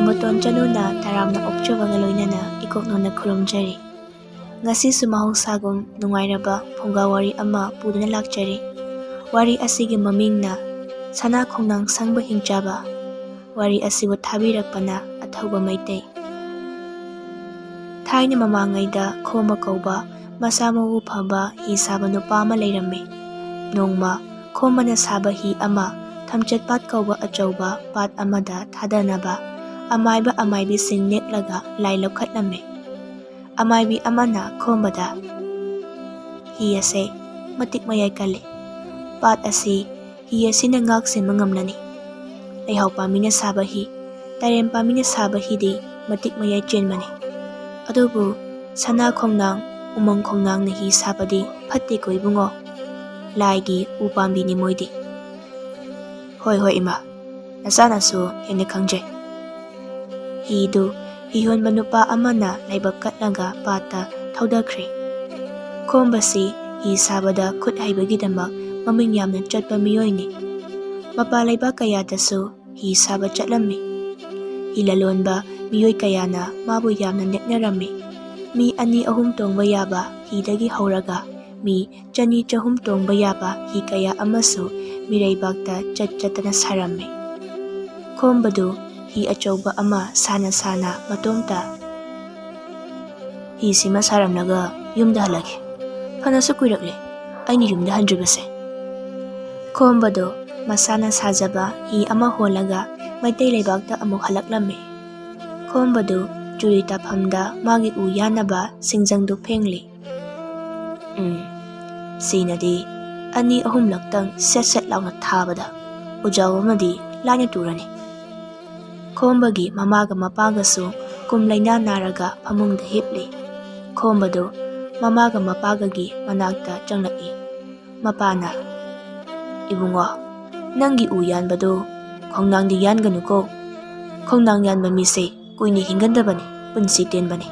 Mamuton Chanuna taramna opchobanga loinana ikoknona khurumjari. Ngasisu mahosagum nungairaba phonga wari ama puduna lakjari. Wari asigi mamingna sana khongnang sangba hingchaba. Wari asibu thabirakpana athauba maitai. Thaina mamangaida khoma kauba masa mawu phaba hi saba nupa ama leirame. Nongma khomana saba hi ama thamchat pat kauba achauba pat amada thadanaba amaiba amaibi sing neklaga lai lokhatlame. Amaibi amana khombada hi ase matik mayai kale. Pat asi hi asina ngak sin mangamlani. Leihau pamina saba hi tarem pamina saba hi di matik mayai chenmani. Adubu sana khongnang umang khongnang na hi sabadi phatte ko ibungo. Laigi upambi ni moidi. Hoi hoi ima. Nasana su hene khangjai. Hidu hihon manupa amana laibak katlaga pata thaudakri. Khombasi hi sabada khut haibagidamak maming yamna chatpa miyoyni. Mapa laibak kayadasu hi saba chatlammi. Hilalonba miyoy kayana mabu yamna neknarami. Mi ani ahum tongba yaba hidagi hauraga. Mi chani chahum tongba yaba hi kaya amasu miraybakta chatchatana sarami. Khombadu hi achauba ama sana matomta. Hi sima saramlaga yumda halagi. Phanasu kuirakle aini yumda handribase. Khombado masana sajaba hi ama holaga maitai leibakta amuk halaklame. Khombado churi taphamda magi u yanaba singjangdu phengli. Sinadi ani ahum laktang set launa thabada ujaw amadi lanya turani. Khombagi mamaga mapagasu kumlaina naraga pamungda hipli. Khombado mamaga mapagagi manakta changlaki. Mapana ibungo nangi uyan bado khongnang di yan ganuko. Khongnang yan mamise kuini hingandabani punsi tenbani.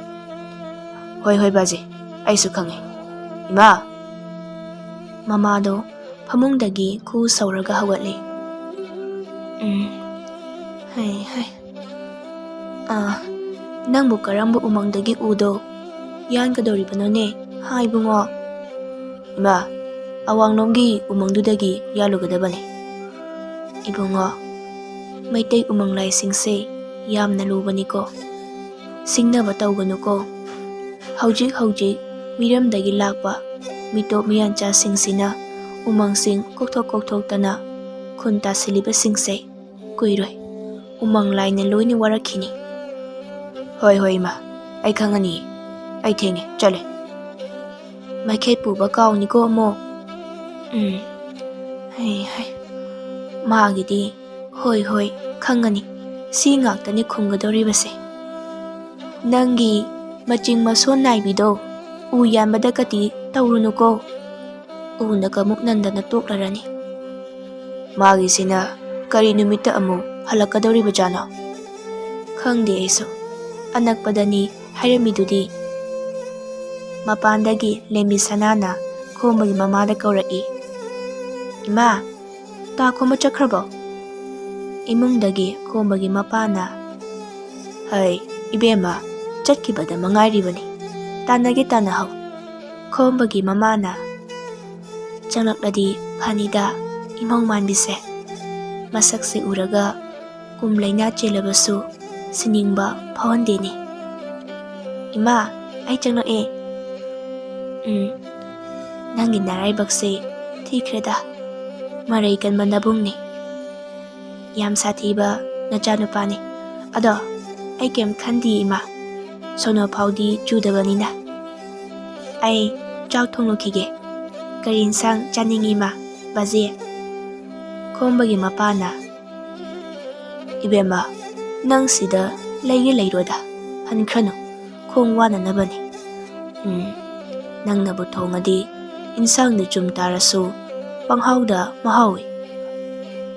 Hoi hoi baje aisu khange. Ima mamado pamungdagi ku sauraga hawatli. Hai. Nangbu karambu umangdagi udo. Yan kadoribano ne, hai bungo. Ima, awangnomgi umangdudagi yalugadabani. Ibungo, maitai umanglay singse yam nalubani ko. Singnaba tawganu Haujik miramdagi lakpa. Mito miyancha singsina umang sing kokthok tana kunta siliba singse kuiroi umang lai na loini warakhini. Hoi ma ai khangani ai thenge chale maikhet puba kauni ko mo. Hai magidi hoi khangani si ngaktani khungadoribase. Nangi maching mason naibido u yambada kati taurunuko. Una kamuk nandana toklarani. Magi sina kari numita amu halakadoriba jana. Khangde aiso anakpadani hairamidudi. Mapandagi lembi sanana khombagi mamada kauraki. Ima, ta khomba chakrabo. Imungdagi khombagi mapana. Hai, ibema chatkibada mangairibani. Tanagi tanahau. Khombagi mamana changakladi phanida imong manbise. Masakse uraga kumlaina chelabasu siningba phawandeni. Ima ai changlak nangi naraibakse thikreda marai kan manabungni. Yam sathiba nachanupani. Ado ai kem khandi ima sono phawdi chudabanina. Ai chak thonglokige. Karin sang chaningi ma bazi. Khombagi mapana. Ibema nang sida laigi leiroda hankrano khongwana nabani. Nang nabu thongadi insang na chumtarasu panghauda mahawi.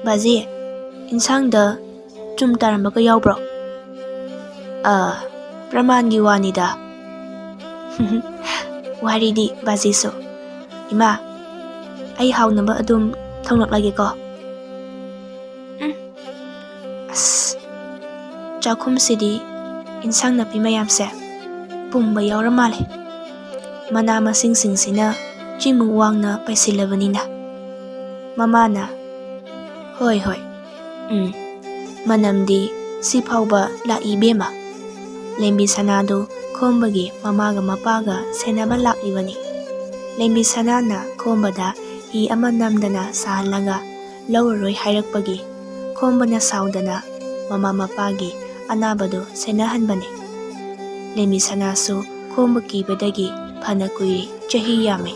Bazi insang da chumtarambaka yaubro. Pramangi wanida. Waridi baziso. Ima, ai haunaba adum thonglak lagi ko. ꯆꯥꯛꯈꯨꯝꯁꯤꯗꯤ ꯏꯟꯁꯥꯡ ꯅꯥꯄꯤ ꯃꯌꯥꯝꯁꯦ ꯄꯨꯝꯕ ꯌꯥꯎꯔ ꯃꯥꯜꯂꯦ꯫ ꯃꯅꯥ ꯃꯁꯤꯡꯁꯤꯡꯁꯤꯅ ꯆꯤꯡꯃꯨꯛ ꯋꯥꯡꯅ ꯄꯩꯁꯤꯜꯂꯕꯅꯤꯅ꯫ ꯃꯃꯥꯅ ꯍꯣꯏ ꯃꯅꯝꯗꯤ ꯁꯤꯐꯥꯎꯕ ꯂꯥꯛꯏ ꯏꯕꯦꯝꯃ꯫ ꯂꯦꯝꯕꯤ ꯁꯅꯥꯗꯨ ꯈꯣꯝꯕꯒꯤ ꯃꯃꯥꯒ ꯃꯄꯥꯒ ꯁꯦꯟꯅꯕ ꯂꯥꯛꯂꯤꯕꯅꯤ꯫ ꯂꯦꯝꯕꯤ ꯁꯅꯥꯅ ꯈꯣꯝꯕꯗ ꯍꯤ ꯑꯃ ꯅꯝꯗꯅ ꯁꯥꯍꯜꯂꯒ ꯂꯧꯔꯔꯣꯏ ꯍꯥꯏꯔꯛꯄꯒꯤ ꯈꯣꯝꯕꯅ ꯁꯥꯎꯗꯅ ꯃꯃꯥ ꯃꯄꯥꯒꯤ ꯑꯅꯥꯕꯗꯨ ꯁꯦꯟꯅꯍꯟꯕꯅꯤ꯫ ꯂꯦꯝꯕꯤ ꯁꯅꯥꯁꯨ ꯈꯣꯝꯕ ꯀꯤꯕꯗꯒꯤ ꯐꯅ ꯀꯨꯏꯔꯦ ꯆꯍꯤ ꯌꯥꯝꯃꯤ꯫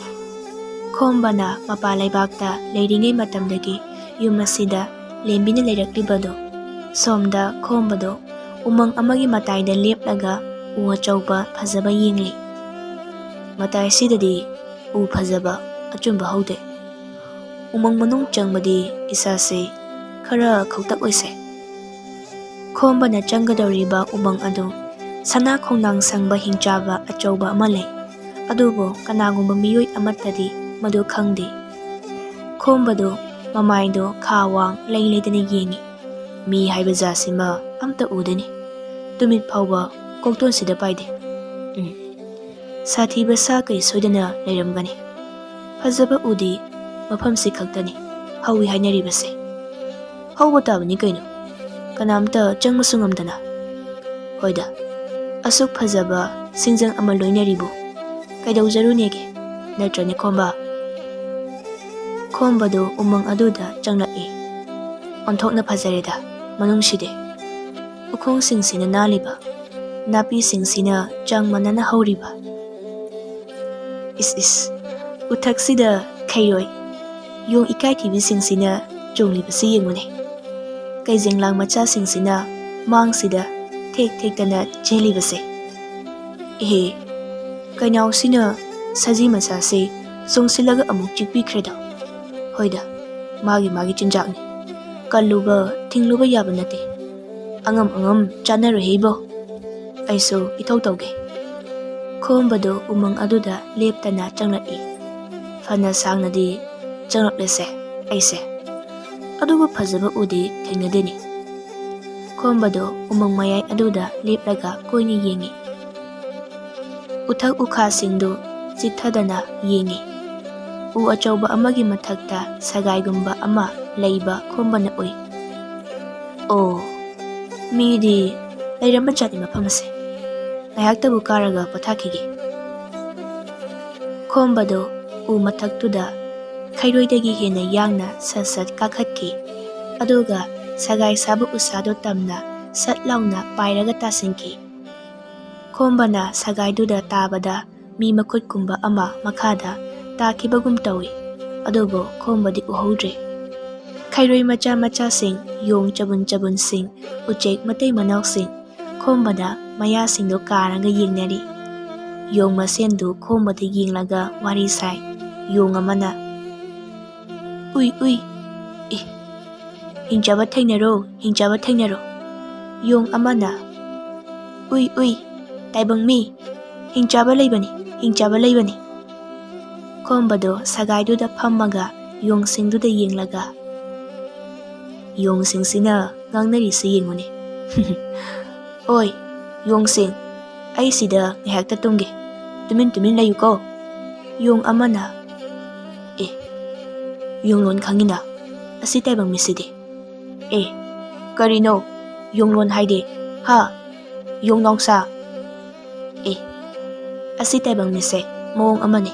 ꯈꯣꯝꯕꯅ ꯃꯄꯥ ꯂꯩꯕꯥꯛꯇ ꯂꯩꯔꯤꯉꯩ ꯃꯇꯝꯗꯒꯤ ꯌꯨꯝ ꯑꯁꯤꯗ ꯂꯦꯝꯕꯤꯅ ꯂꯩꯔꯛꯂꯤꯕꯗꯣ꯫ ꯁꯣꯝꯗ ꯈꯣꯝꯕꯗꯣ ꯎꯃꯪ ꯑꯃꯒꯤ ꯃꯇꯥꯏꯗ ꯂꯦꯞꯂꯒ ꯎ ꯑꯆꯧꯕ ꯐꯖꯕ ꯌꯦꯡꯂꯤ꯫ ꯃꯇꯥꯏꯁꯤꯗꯗꯤ ꯎ ꯐꯖꯕ ꯑꯆꯨꯝꯕ ꯍꯧꯗꯦ꯫ ꯎꯃꯪ ꯃꯅꯨꯡ ꯆꯪꯕꯗꯤ ꯏꯁꯥꯁꯦ ꯈꯔ ꯈꯧꯇꯛ ꯑꯣꯏꯁꯦ꯫ ꯈꯣꯝꯕꯅ ꯆꯪꯒꯗꯧꯔꯤꯕ ꯎꯃꯪ ꯑꯗꯨ ꯁꯅꯥ ꯈꯣꯡꯅꯥꯡ ꯁꯪꯕ ꯍꯤꯡꯆꯥꯕ ꯑꯆꯧꯕ ꯑꯃ ꯂꯩ꯫ ꯑꯗꯨꯕꯨ ꯀꯅꯥꯒꯨꯝꯕ ꯃꯤꯑꯣꯏ ꯑꯃꯠꯇꯗꯤ ꯃꯗꯨ ꯈꯪꯗꯦ꯫ ꯈꯣꯝꯕꯗꯨ ꯃꯃꯥꯏꯗꯣ ꯈꯥ ꯋꯥꯡ ꯂꯩ ꯂꯩꯗꯅ ꯌꯦꯡꯉꯤ꯫ ꯃꯤ ꯍꯥꯏꯕ ꯖꯥꯠꯁꯤꯃ ꯑꯝꯇ ꯎꯗꯦꯅꯤ꯫ ꯇꯨꯃꯤꯠ ꯐꯥꯎꯕ ꯀꯣꯛꯇꯣꯟꯁꯤꯗ ꯄꯥꯏꯗꯦ꯫ ꯁꯥꯊꯤꯕ ꯁꯥ ꯀꯩ ꯁꯣꯏꯗꯅ ꯂꯩꯔꯝꯒꯅꯤ꯫ ꯐꯖꯕ ꯎꯗꯤ ꯃꯐꯝꯁꯤ ꯈꯛꯇꯅꯤ ꯍꯧꯏ ꯍꯥꯏꯅꯔꯤꯕꯁꯦ꯫ ꯍꯧꯕ ꯇꯥꯕꯅꯤ ꯀꯩꯅꯣ, ꯀꯅꯥꯝꯇ ꯆꯪꯕꯁꯨ ꯉꯝꯗꯅ꯫ ꯍꯣꯏꯗ, ꯑꯁꯨꯛ ꯐꯖꯕ ꯁꯤꯡꯖꯪ ꯑꯃ ꯂꯣꯏꯅꯔꯤꯕꯨ ꯀꯩꯗꯧꯖꯔꯨꯅꯦꯒꯦ, ꯅꯠꯇ꯭ꯔꯅꯦ ꯈꯣꯝꯕ? ꯈꯣꯝꯕꯗꯨ ꯎꯃꯪ ꯑꯗꯨꯗ ꯆꯪꯂꯛꯏ꯫ ꯑꯣꯟꯊꯣꯛꯅ ꯐꯖꯔꯦꯗ ꯃꯅꯨꯡꯁꯤꯗꯤ꯫ ꯎꯈꯣꯡꯁꯤꯡꯁꯤꯅ ꯅꯥꯜꯂꯤꯕ, ꯅꯥꯄꯤꯁꯤꯡꯁꯤꯅ ꯆꯥꯡ ꯃꯥꯟꯅꯅ ꯍꯧꯔꯤꯕ꯫ ꯏꯁ ꯎꯊꯛꯁꯤꯗ ꯈꯩꯔꯣꯏ, ꯌꯣꯡ ꯏꯀꯥꯏꯊꯤꯕꯤꯁꯤꯡꯁꯤꯅ ꯆꯣꯡꯂꯤꯕꯁꯤ ꯌꯦꯡꯉꯨꯅꯦ꯫ ꯀꯩꯖꯦꯡꯂꯥꯡ ꯃꯆꯥꯁꯤꯡꯁꯤꯅ ꯃꯥꯡꯁꯤꯗ ꯊꯦꯛ ꯊꯦꯛꯇꯅ ꯆꯦꯜꯂꯤꯕꯁꯦ꯫ ꯏꯍꯦ, ꯀꯩꯅꯥꯎꯁꯤꯅ ꯁꯖꯤ ꯃꯆꯥꯁꯦ ꯆꯣꯡꯁꯤꯜꯂꯒ ꯑꯃꯨꯛ ꯆꯤꯛꯄꯤꯈ꯭ꯔꯦꯗꯣ꯫ ꯍꯣꯏꯗ, ꯃꯥꯒꯤ ꯆꯤꯟꯖꯥꯛꯅꯤ, ꯀꯜꯂꯨꯕ ꯊꯤꯡꯂꯨꯕ ꯌꯥꯕ ꯅꯠꯇꯦ꯫ ꯑꯉꯝ ꯆꯥꯅꯔꯣꯏꯍꯦ ꯏꯕꯣ, ꯑꯩꯁꯨ ꯏꯊꯧ ꯇꯧꯒꯦ꯫ ꯈꯣꯝꯕꯗꯨ ꯎꯃꯪ ꯑꯗꯨꯗ ꯂꯦꯞꯇꯅ ꯆꯪꯂꯛꯏ꯫ ꯐꯅ ꯁꯥꯡꯅꯗꯤ ꯆꯪꯂꯛꯂꯦꯁꯦ ꯑꯩꯁꯦ, ꯑꯗꯨꯕꯨ ꯐꯖꯕ ꯎꯗꯤ ꯊꯦꯡꯅꯗꯦꯅꯤ꯫ ꯈꯣꯝꯕꯗꯨ ꯎꯃꯪ ꯃꯌꯥꯏ ꯑꯗꯨꯗ ꯂꯦꯞꯂꯒ ꯀꯣꯏꯅ ꯌꯦꯡꯉꯤ꯫ ꯎꯊꯛ ꯎꯈꯥꯁꯤꯡꯗꯨ ꯆꯤꯠꯊꯗꯅ ꯌꯦꯡꯉꯤ꯫ ꯎ ꯑꯆꯧꯕ ꯑꯃꯒꯤ ꯃꯊꯛꯇ ꯁꯒꯥꯏꯒꯨꯝꯕ ꯑꯃ ꯂꯩꯕ ꯈꯣꯝꯕꯅ ꯎꯏ꯫ ꯑꯣ, ꯃꯤꯗꯤ ꯂꯩꯔꯝꯕ ꯖꯥꯠꯅꯤ ꯃꯐꯝ ꯑꯁꯦ꯫ ꯉꯥꯏꯍꯥꯛꯇꯕꯨ ꯀꯥꯔꯒ ꯄꯣꯊꯥꯈꯤꯒꯦ꯫ ꯈꯣꯝꯕꯗꯨ ꯎ ꯃꯊꯛꯇꯨꯗ ꯈꯩꯔꯣꯏꯗꯒꯤ ꯍꯦꯟꯅ ꯌꯥꯡꯅ ꯁꯠ ꯀꯥꯈꯠꯈꯤ꯫ ꯑꯗꯨꯒ ꯁꯒꯥꯏ ꯁꯥꯕ ꯎꯁꯥꯗꯨ ꯇꯝꯅ ꯁꯠ ꯂꯥꯎꯅ ꯄꯥꯏꯔꯒ ꯇꯥꯁꯤꯟꯈꯤ꯫ ꯈꯣꯝꯕꯅ ꯁꯒꯥꯏꯗꯨꯗ ꯇꯥꯕꯗ ꯃꯤ ꯃꯈꯨꯠꯀꯨꯝꯕ ꯑꯃ ꯃꯈꯥꯗ ꯇꯥꯈꯤꯕꯒꯨꯝ ꯇꯧꯏ꯫ ꯑꯗꯨꯕꯨ ꯈꯣꯝꯕꯗꯤ ꯎꯍꯧꯗ꯭ꯔꯦ꯫ ꯈꯩꯔꯣꯏ ꯃꯆꯥꯁꯤꯡ, ꯌꯣꯡ ꯆꯕꯨꯟꯁꯤꯡ, ꯎꯆꯦꯛ ꯃꯇꯩ ꯃꯅꯥꯎꯁꯤꯡ ꯈꯣꯝꯕꯗ ꯃꯌꯥꯁꯤꯡꯗꯨ ꯀꯥꯔꯒ ꯌꯦꯡꯅꯔꯤ꯫ ꯌꯣꯡ ꯃꯁꯦꯟꯗꯨ ꯈꯣꯝꯕꯗ ꯌꯦꯡꯂꯒ ꯋꯥꯔꯤ ꯁꯥꯏ꯫ ꯌꯣꯡ ꯑꯃꯅ ꯎꯏ, ꯍꯤꯡꯆꯥꯕ ꯊꯦꯡꯅꯔꯣ꯫ ꯌꯣꯡ ꯑꯃꯅ ꯎꯏ, ꯇꯥꯏꯕꯪ ꯃꯤ, ꯍꯤꯡꯆꯥꯕ ꯂꯩꯕꯅꯤ꯫ ꯈꯣꯝꯕꯗꯨ ꯁꯒꯥꯏꯗꯨꯗ ꯐꯝꯃꯒ ꯌꯣꯡꯁꯤꯡꯗꯨꯗ ꯌꯦꯡꯂꯒ, ꯌꯣꯡꯁꯤꯡꯁꯤꯅ ꯉꯥꯡꯅꯔꯤꯁꯤ ꯌꯦꯡꯉꯨꯅꯦ꯫ ꯑꯣꯏ ꯌꯣꯡꯁꯤꯡ, ꯑꯩ ꯁꯤꯗ ꯉꯥꯏꯍꯥꯛꯇ ꯇꯨꯝꯒꯦ, ꯇꯨꯃꯤꯟ ꯂꯩꯌꯨꯀꯣ꯫ ꯌꯣꯡ ꯑꯃꯅ ꯌꯣꯡꯂꯣꯟ ꯈꯪꯉꯤꯅ, ꯑꯁꯤ ꯇꯥꯏꯕꯪ ꯃꯤꯁꯤꯗꯤ꯫ ꯀꯔꯤꯅꯣ ꯌꯣꯡꯂꯣꯟ ꯍꯥꯏꯗꯤ? ꯍꯥ, ꯌꯣꯡꯅꯥꯎꯁꯥ? ꯑꯁꯤ ꯇꯥꯏꯕꯪ ꯃꯤꯁꯦ ꯃꯑꯣꯡ ꯑꯃꯅꯤ꯫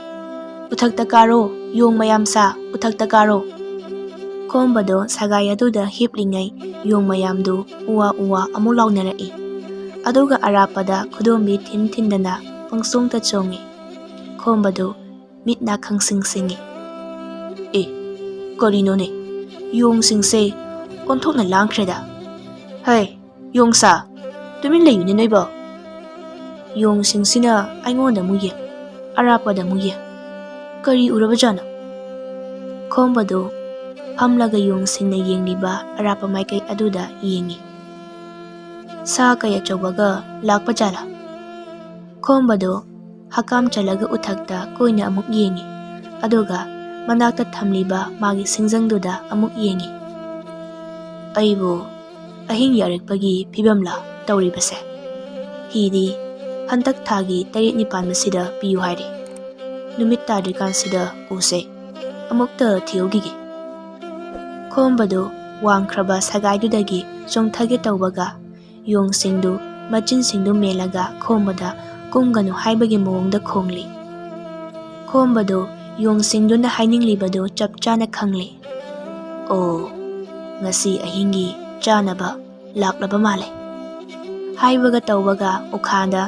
ꯎꯊꯛꯇ ꯀꯥꯔꯣ, ꯌꯣꯡ ꯃꯌꯥꯝꯁꯥ, ꯎꯊꯛꯇ ꯀꯥꯔꯣ꯫ ꯈꯣꯝꯕꯗꯨ ꯁꯒꯥꯏ ꯑꯗꯨꯗ ꯍꯤꯞꯂꯤꯉꯩ ꯌꯣꯡ ꯃꯌꯥꯝꯗꯨ ꯎꯋꯥ ꯑꯃꯨꯛ ꯂꯥꯎꯅꯔꯛꯏ꯫ ꯑꯗꯨꯒ ꯑꯔꯥꯞꯄꯗ ꯈꯨꯗꯣꯝꯕꯤ ꯊꯤꯟꯗꯅ ꯄꯪꯆꯣꯡꯗ ꯆꯣꯡꯉꯤ꯫ ꯈꯣꯝꯕꯗꯨ ꯃꯤꯠ ꯅꯥ ꯈꯪꯁꯤꯡ ꯁꯤꯡꯉꯤ꯫ ꯀꯔꯤꯅꯣꯅꯦ, ꯌꯣꯡꯁꯤꯡꯁꯦ ꯑꯣꯟꯊꯣꯛꯅ ꯂꯥꯡꯈ꯭ꯔꯦꯗ꯫ ꯍꯩ ꯌꯣꯡꯁꯥ, ꯇꯨꯃꯤꯟ ꯂꯩꯌꯨꯅꯦ ꯅꯣꯏꯕꯣ꯫ ꯌꯣꯡꯁꯤꯡꯁꯤꯅ ꯑꯩꯉꯣꯟꯗ ꯑꯃꯨꯛ ꯌꯦꯡ, ꯑꯔꯥꯞꯄꯗ ꯑꯃꯨꯛ ꯌꯦꯡ, ꯀꯔꯤ ꯎꯔꯕꯖꯥꯠꯅꯣ? ꯈꯣꯝꯕꯗꯨ ꯐꯝꯂꯒ ꯌꯣꯡꯁꯤꯡꯅ ꯌꯦꯡꯂꯤꯕ ꯑꯔꯥꯞꯄ ꯃꯥꯏꯀꯩ ꯑꯗꯨꯗ ꯌꯦꯡꯉꯤ꯫ ꯁꯥ ꯀꯩ ꯑꯆꯧꯕꯒ ꯂꯥꯛꯄ ꯖꯥꯠꯂꯥ? ꯈꯣꯝꯕꯗꯨ ꯍꯀꯥꯝ ꯆꯜꯂꯒ ꯎꯊꯛꯇ ꯀꯣꯏꯅ ꯑꯃꯨꯛ ꯌꯦꯡꯉꯤ꯫ ꯑꯗꯨꯒ ꯃꯅꯥꯛꯇ ꯊꯝꯂꯤꯕ ꯃꯥꯒꯤ ꯁꯤꯡꯖꯪꯗꯨꯗ ꯑꯃꯨꯛ ꯌꯦꯡꯉꯤ꯫ ꯑꯩꯕꯨ ꯑꯍꯤꯡ ꯌꯥꯔꯛꯄꯒꯤ ꯐꯤꯕꯝꯂꯥ ꯇꯧꯔꯤꯕꯁꯦ? ꯍꯤꯗꯤ ꯍꯟꯗꯛ ꯊꯥꯒꯤ 7-9 ꯃꯁꯤꯗ ꯄꯤꯌꯨ ꯍꯥꯏꯔꯤ꯫ ꯅꯨꯃꯤꯠ ꯇꯥꯗ꯭ꯔꯤꯀꯥꯟꯁꯤꯗ ꯎꯁꯦ ꯑꯃꯨꯛꯇ ꯊꯤꯍꯧꯈꯤꯒꯦ꯫ ꯈꯣꯝꯕꯗꯨ ꯋꯥꯡꯈ꯭ꯔꯕ ꯁꯒꯥꯏꯗꯨꯗꯒꯤ ꯆꯣꯡꯊꯒꯦ ꯇꯧꯕꯒ ꯌꯣꯡꯁꯤꯡꯗꯨ ꯃꯆꯤꯟꯁꯤꯡꯗꯨ ꯃꯦꯜꯂꯒ ꯈꯣꯝꯕꯗ ꯀꯨꯝꯒꯅꯨ ꯍꯥꯏꯕꯒꯤ ꯃꯑꯣꯡꯗ ꯈꯣꯡꯂꯤ꯫ ꯈꯣꯝꯕꯗꯨ ꯌꯣꯡꯁꯤꯡꯗꯨꯅ ꯍꯥꯏꯅꯤꯡꯂꯤꯕꯗꯨ ꯆꯞ ꯆꯥꯅ ꯈꯪꯂꯤ꯫ ꯑꯣ, ꯉꯁꯤ ꯑꯍꯤꯡꯒꯤ ꯆꯥꯅꯕ ꯂꯥꯛꯂꯕ ꯃꯥꯜꯂꯦ ꯍꯥꯏꯕꯒ ꯇꯧꯕꯒ ꯎꯈꯥꯗ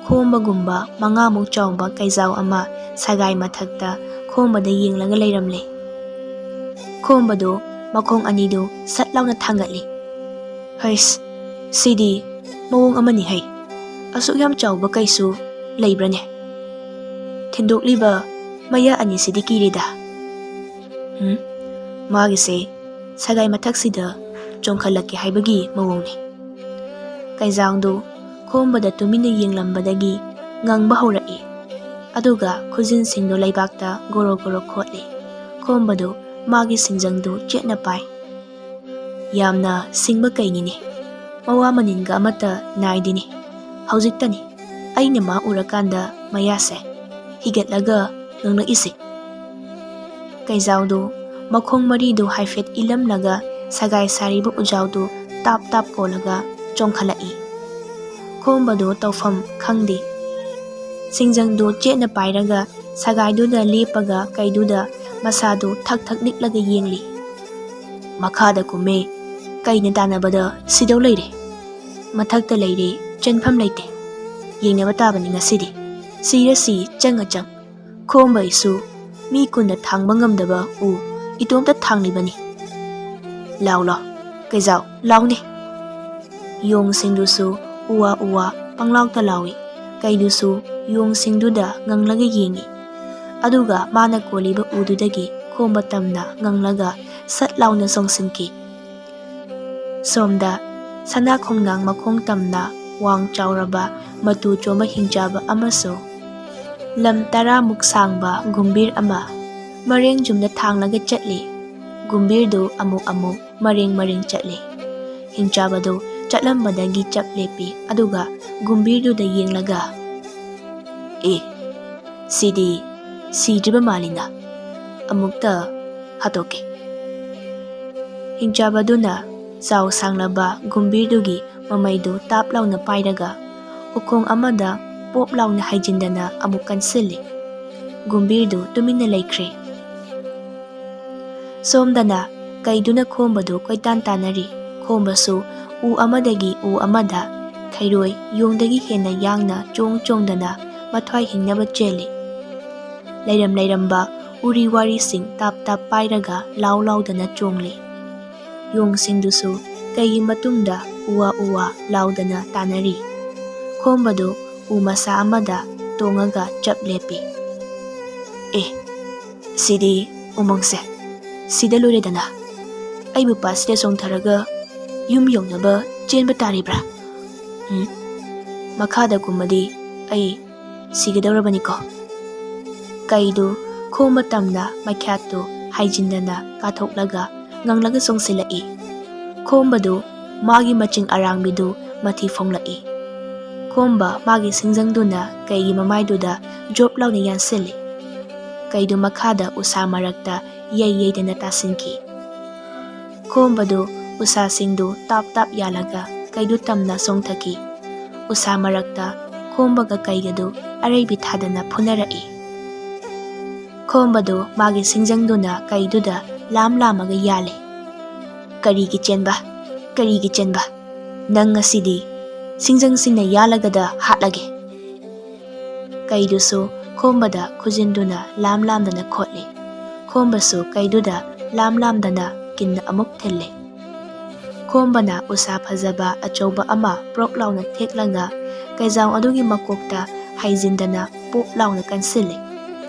ꯈꯣꯝꯕꯒꯨꯝꯕ 5ꯃꯨꯛ ꯆꯥꯎꯕ ꯀꯩꯖꯥꯎ ꯑꯃ ꯁꯒꯥꯏ ꯃꯊꯛꯇ ꯈꯣꯝꯕꯗ ꯌꯦꯡꯂꯒ ꯂꯩꯔꯝꯂꯦ꯫ ꯈꯣꯝꯕꯗꯨ ꯃꯈꯣꯡ ꯑꯅꯤꯗꯨ ꯁꯠ ꯂꯥꯎꯅ ꯊꯥꯡꯒꯠꯂꯤ꯫ ꯍꯩꯁ, ꯁꯤꯗꯤ ꯃꯑꯣꯡ ꯑꯃꯅꯤ ꯍꯩ, ꯑꯁꯨꯛ ꯌꯥꯝ ꯆꯥꯎꯕ ꯀꯩꯁꯨ ꯂꯩꯕ꯭ꯔꯅꯦ? ꯊꯤꯟꯗꯣꯛꯂꯤꯕ ꯃꯌꯥ ꯑꯅꯤꯁꯤꯗꯤ ꯀꯤꯔꯦꯗ꯫ ꯃꯥꯒꯤꯁꯦ ꯁꯒꯥꯏ ꯃꯊꯛꯁꯤꯗ ꯆꯣꯡꯈꯠꯂꯛꯀꯦ ꯍꯥꯏꯕꯒꯤ ꯃꯑꯣꯡꯅꯤ꯫ ꯀꯩꯖꯥꯎꯗꯨ ꯈꯣꯝꯕꯗ ꯇꯨꯃꯤꯟꯅ ꯌꯦꯡꯂꯝꯕꯗꯒꯤ ꯉꯪꯕ ꯍꯧꯔꯛꯏ, ꯑꯗꯨꯒ ꯈꯨꯖꯤꯟꯁꯤꯡꯗꯨ ꯂꯩꯕꯥꯛꯇ ꯒꯣꯔꯣ ꯒꯣꯔꯣ ꯈꯣꯠꯂꯤ꯫ ꯈꯣꯝꯕꯗꯨ ꯃꯥꯒꯤ ꯁꯤꯡꯖꯪꯗꯨ ꯆꯦꯠꯅ ꯄꯥꯏ꯫ ꯌꯥꯝꯅ ꯁꯤꯡꯕ ꯀꯩꯅꯤꯅꯦ, ꯃꯋꯥ ꯃꯅꯤꯟꯒ ꯑꯃꯠꯇ ꯅꯥꯏꯗꯦꯅꯦ꯫ ꯍꯧꯖꯤꯛꯇꯅꯤ ꯑꯩꯅ ꯃꯥ ꯎꯔꯀꯥꯟꯗ ꯃꯌꯥꯁꯦ ꯍꯤꯒꯠꯂꯒ ꯉꯪꯂꯛꯏꯁꯦ꯫ ꯀꯩꯖꯥꯎꯗꯨ ꯃꯈꯣꯡ ꯃꯔꯤꯗꯨ ꯍꯥꯏꯐꯦꯠ ꯏꯂꯝꯂꯒ ꯁꯒꯥꯏ ꯁꯥꯔꯤꯕ ꯎꯖꯥꯎꯗꯨ ꯇꯥꯞ ꯇꯥꯞ ꯀꯣꯜꯂꯒ ꯆꯣꯡꯈꯠꯂꯛꯏ꯫ ꯈꯣꯝꯕꯗꯨ ꯇꯧꯐꯝ ꯈꯪꯗꯦ꯫ ꯁꯤꯡꯖꯪꯗꯨ ꯆꯦꯠꯅ ꯄꯥꯏꯔꯒ ꯁꯒꯥꯏꯗꯨꯗ ꯂꯦꯞꯄꯒ ꯀꯩꯗꯨꯗ ꯃꯁꯥꯗꯨ ꯊꯛ ꯊꯛ ꯅꯤꯛꯂꯒ ꯌꯦꯡꯂꯤ꯫ ꯃꯈꯥꯗ ꯀꯨꯝꯃꯦ, ꯀꯩꯅ ꯇꯥꯟꯅꯕꯗ ꯁꯤꯗꯧ ꯂꯩꯔꯦ꯫ ꯃꯊꯛꯇ ꯂꯩꯔꯦ, ꯆꯦꯟꯐꯝ ꯂꯩꯇꯦ꯫ ꯌꯦꯡꯅꯕ ꯇꯥꯕꯅꯤ ꯉꯁꯤꯗꯤ, ꯁꯤꯔꯁꯤ ꯆꯪꯉ ꯆꯪ꯫ ꯈꯣꯝꯕ ꯑꯩꯁꯨ ꯃꯤ ꯀꯨꯟꯅ ꯊꯥꯡꯕ ꯉꯝꯗꯕ ꯏꯇꯣꯝꯇ ꯊꯥꯡꯂꯤꯕꯅꯤ꯫ ꯂꯥꯎ ꯂꯥꯎ, ꯀꯩꯖꯥꯎ ꯂꯥꯎꯅꯦ꯫ ꯌꯣꯡꯁꯤꯡꯗꯨꯁꯨ ꯎꯋꯥ ꯎꯋꯥ ꯄꯪꯂꯥꯎꯇ ꯂꯥꯎꯏ꯫ ꯀꯩꯗꯨꯁꯨ ꯌꯣꯡꯁꯤꯡꯗꯨꯗ ꯉꯪꯂꯒ ꯌꯦꯡꯉꯤ, ꯑꯗꯨꯒ ꯃꯥꯅ ꯀꯣꯜꯂꯤꯕ ꯎꯗꯨꯗꯒꯤ ꯈꯣꯝꯕ ꯇꯝꯅ ꯉꯪꯂꯒ ꯁꯠ ꯂꯥꯎꯅ ꯆꯣꯡꯁꯤꯟꯈꯤ꯫ ꯁꯣꯝꯗ ꯁꯅꯥ ꯈꯣꯡꯅꯥꯡ ꯃꯈꯣꯡ ꯇꯝꯅ ꯋꯥꯡ ꯆꯥꯎꯔꯕ ꯃꯇꯨ ꯆꯣꯝꯕ ꯍꯤꯡꯆꯥꯕ ꯑꯃꯁꯨ ꯂꯝ 10ꯃꯨꯛ ꯁꯥꯡꯕ ꯒꯨꯝꯚꯤꯔ ꯑꯃ ꯃꯔꯦꯡ ꯆꯨꯝꯅ ꯊꯥꯡꯂꯒ ꯆꯠꯂꯤ꯫ ꯒꯨꯝꯚꯤꯔꯗꯨ ꯑꯃꯨꯛ ꯑꯃꯨꯛ ꯃꯔꯦꯡ ꯃꯔꯦꯡ ꯆꯠꯂꯤ꯫ ꯍꯤꯡꯆꯥꯕꯗꯨ ꯆꯠꯂꯝꯕꯗꯒꯤ ꯆꯞ ꯂꯦꯞꯄꯤ, ꯑꯗꯨꯒ ꯒꯨꯝꯚꯤꯔꯗꯨꯗ ꯌꯦꯡꯂꯒ, ꯁꯤꯗꯤ ꯁꯤꯗ꯭ꯔꯤꯕ ꯃꯥꯜꯂꯤꯅ, ꯑꯃꯨꯛꯇ ꯍꯥꯠꯇꯣꯛꯀꯦ꯫ ꯍꯤꯡꯆꯥꯕꯗꯨꯅ ꯆꯥꯎ ꯁꯥꯡꯂꯕ ꯒꯨꯝꯚꯤꯔꯗꯨꯒꯤ ꯃꯃꯩꯗꯨ ꯇꯥꯞ ꯂꯥꯎꯅ ꯄꯥꯏꯔꯒ ꯎꯈꯣꯡ ꯑꯃꯗ ꯄꯣꯞ ꯂꯥꯎꯅ ꯍꯥꯏꯖꯤꯟꯗꯅ ꯑꯃꯨꯛ ꯀꯟꯁꯤꯜꯂꯤ꯫ ꯒꯨꯝꯚꯤꯔꯗꯨ ꯇꯨꯃꯤꯟꯅ ꯂꯩꯈ꯭ꯔꯦ꯫ ꯁꯣꯝꯗꯅ ꯀꯩꯗꯨꯅ ꯈꯣꯝꯕꯗꯨ ꯀꯣꯏꯇꯥꯟ ꯇꯥꯟꯅꯔꯤ꯫ ꯈꯣꯝꯕꯁꯨ ꯎ ꯑꯃꯗꯒꯤ ꯎ ꯑꯃꯗ ꯈꯩꯔꯣꯏ ꯌꯣꯡꯗꯒꯤ ꯍꯦꯟꯅ ꯌꯥꯡꯅ ꯆꯣꯡ ꯆꯣꯡꯗꯅ ꯃꯊ꯭ꯋꯥꯏ ꯍꯤꯡꯅꯕ ꯆꯦꯜꯂꯤ꯫ ꯂꯩꯔꯝ ꯂꯩꯔꯝꯕ ꯎꯔꯤ ꯋꯥꯔꯤꯁꯤꯡ ꯇꯥꯞ ꯇꯥꯞ ꯄꯥꯏꯔꯒ ꯂꯥꯎ ꯂꯥꯎꯗꯅ ꯆꯣꯡꯂꯤ꯫ ꯌꯣꯡꯁꯤꯡꯗꯨꯁꯨ ꯀꯩꯒꯤ ꯃꯇꯨꯡꯗ ꯎꯋꯥ ꯎꯋꯥ ꯂꯥꯎꯗꯅ ꯇꯥꯟꯅꯔꯤ꯫ ꯈꯣꯝꯕꯗꯨ ꯎ ꯃꯁꯥ ꯑꯃꯗ ꯇꯣꯡꯉꯒ ꯆꯞ ꯂꯦꯞꯄꯤ꯫ ꯁꯤꯗꯤ ꯎꯃꯪꯁꯦ ꯁꯤꯗ ꯂꯣꯏꯔꯦꯗꯅ, ꯑꯩꯕꯨ ꯄꯥꯠꯁꯤꯗ ꯆꯣꯡꯊꯔꯒ ꯌꯨꯝ ꯌꯧꯅꯕ ꯆꯦꯟꯕ ꯇꯥꯔꯤꯕ꯭ꯔꯥ? ꯃꯈꯥꯗ ꯀꯨꯝꯃꯗꯤ ꯑꯩ ꯁꯤꯒꯗꯧꯔꯕꯅꯤꯀꯣ꯫ ꯀꯩꯗꯨ ꯈꯣꯝꯕ ꯇꯝꯅ ꯃꯩꯈꯥꯠꯇꯨ ꯍꯥꯏꯖꯤꯟꯗꯅ ꯀꯥꯊꯣꯛꯂꯒ ꯉꯪꯂꯒ ꯆꯣꯡꯁꯤꯜꯂꯛꯏ꯫ ꯈꯣꯝꯕꯗꯨ ꯃꯥꯒꯤ ꯃꯆꯤꯡ ꯑꯔꯥꯡꯕꯤꯗꯨ ꯃꯊꯤ ꯐꯣꯡꯂꯛꯏ꯫ ꯈꯣꯝꯕ ꯃꯥꯒꯤ ꯁꯤꯡꯖꯪꯗꯨꯅ ꯀꯩꯒꯤ ꯃꯃꯥꯏꯗꯨꯗ ꯖꯣꯞ ꯂꯥꯎꯅ ꯌꯥꯟꯁꯤꯜꯂꯤ꯫ ꯀꯩꯗꯨ ꯃꯈꯥꯗ ꯎꯁꯥ ꯃꯔꯛꯇ ꯌꯩ ꯌꯩꯗꯅ ꯇꯥꯁꯤꯟꯈꯤ꯫ ꯈꯣꯝꯕꯗꯨ ꯎꯁꯥꯁꯤꯡꯗꯨ ꯇꯥꯞ ꯇꯥꯞ ꯌꯥꯜꯂꯒ ꯀꯩꯗꯨ ꯇꯝꯅ ꯆꯣꯡꯊꯈꯤ꯫ ꯎꯁꯥ ꯃꯔꯛꯇ ꯈꯣꯝꯕꯒ ꯀꯩꯒꯗꯨ ꯑꯔꯩꯕꯤ ꯊꯥꯗꯅ ꯐꯨꯅꯔꯛꯏ꯫ ꯈꯣꯝꯕꯗꯨ ꯃꯥꯒꯤ ꯁꯤꯡꯖꯪꯗꯨꯅ ꯀꯩꯗꯨꯗ ꯂꯥꯝ ꯂꯥꯝꯃꯒ ꯌꯥꯜꯂꯤ꯫ ꯀꯔꯤꯒꯤ ꯆꯦꯟꯕ, ꯀꯔꯤꯒꯤ ꯆꯦꯟꯕ? ꯅꯪ ꯉꯁꯤꯗꯤ ꯁꯤꯡꯖꯪꯁꯤꯡꯅ ꯌꯥꯜꯂꯒꯗ ꯍꯥꯠꯂꯒꯦ꯫ ꯀꯩꯗꯨꯁꯨ ꯈꯣꯝꯕꯗ ꯈꯨꯖꯤꯟꯗꯨꯅ ꯂꯥꯝ ꯂꯥꯝꯗꯅ ꯈꯣꯠꯂꯤ꯫ ꯈꯣꯝꯕꯁꯨ ꯀꯩꯗꯨꯗ ꯂꯥꯝ ꯂꯥꯝꯗꯅ ꯀꯤꯟꯅ ꯑꯃꯨꯛ ꯊꯤꯜꯂꯤ꯫ ꯈꯣꯝꯕꯅ ꯎꯁꯥ ꯐꯖꯕ ꯑꯆꯧꯕ ꯑꯃ ꯄ꯭ꯔꯣꯛ ꯂꯥꯎꯅ ꯊꯦꯛꯂꯒ ꯀꯩꯖꯥꯎ ꯑꯗꯨꯒꯤ ꯃꯀꯣꯛꯇ ꯍꯥꯏꯖꯤꯟꯗꯅ ꯄꯣꯞ ꯂꯥꯎꯅ ꯀꯟꯁꯤꯜꯂꯤ꯫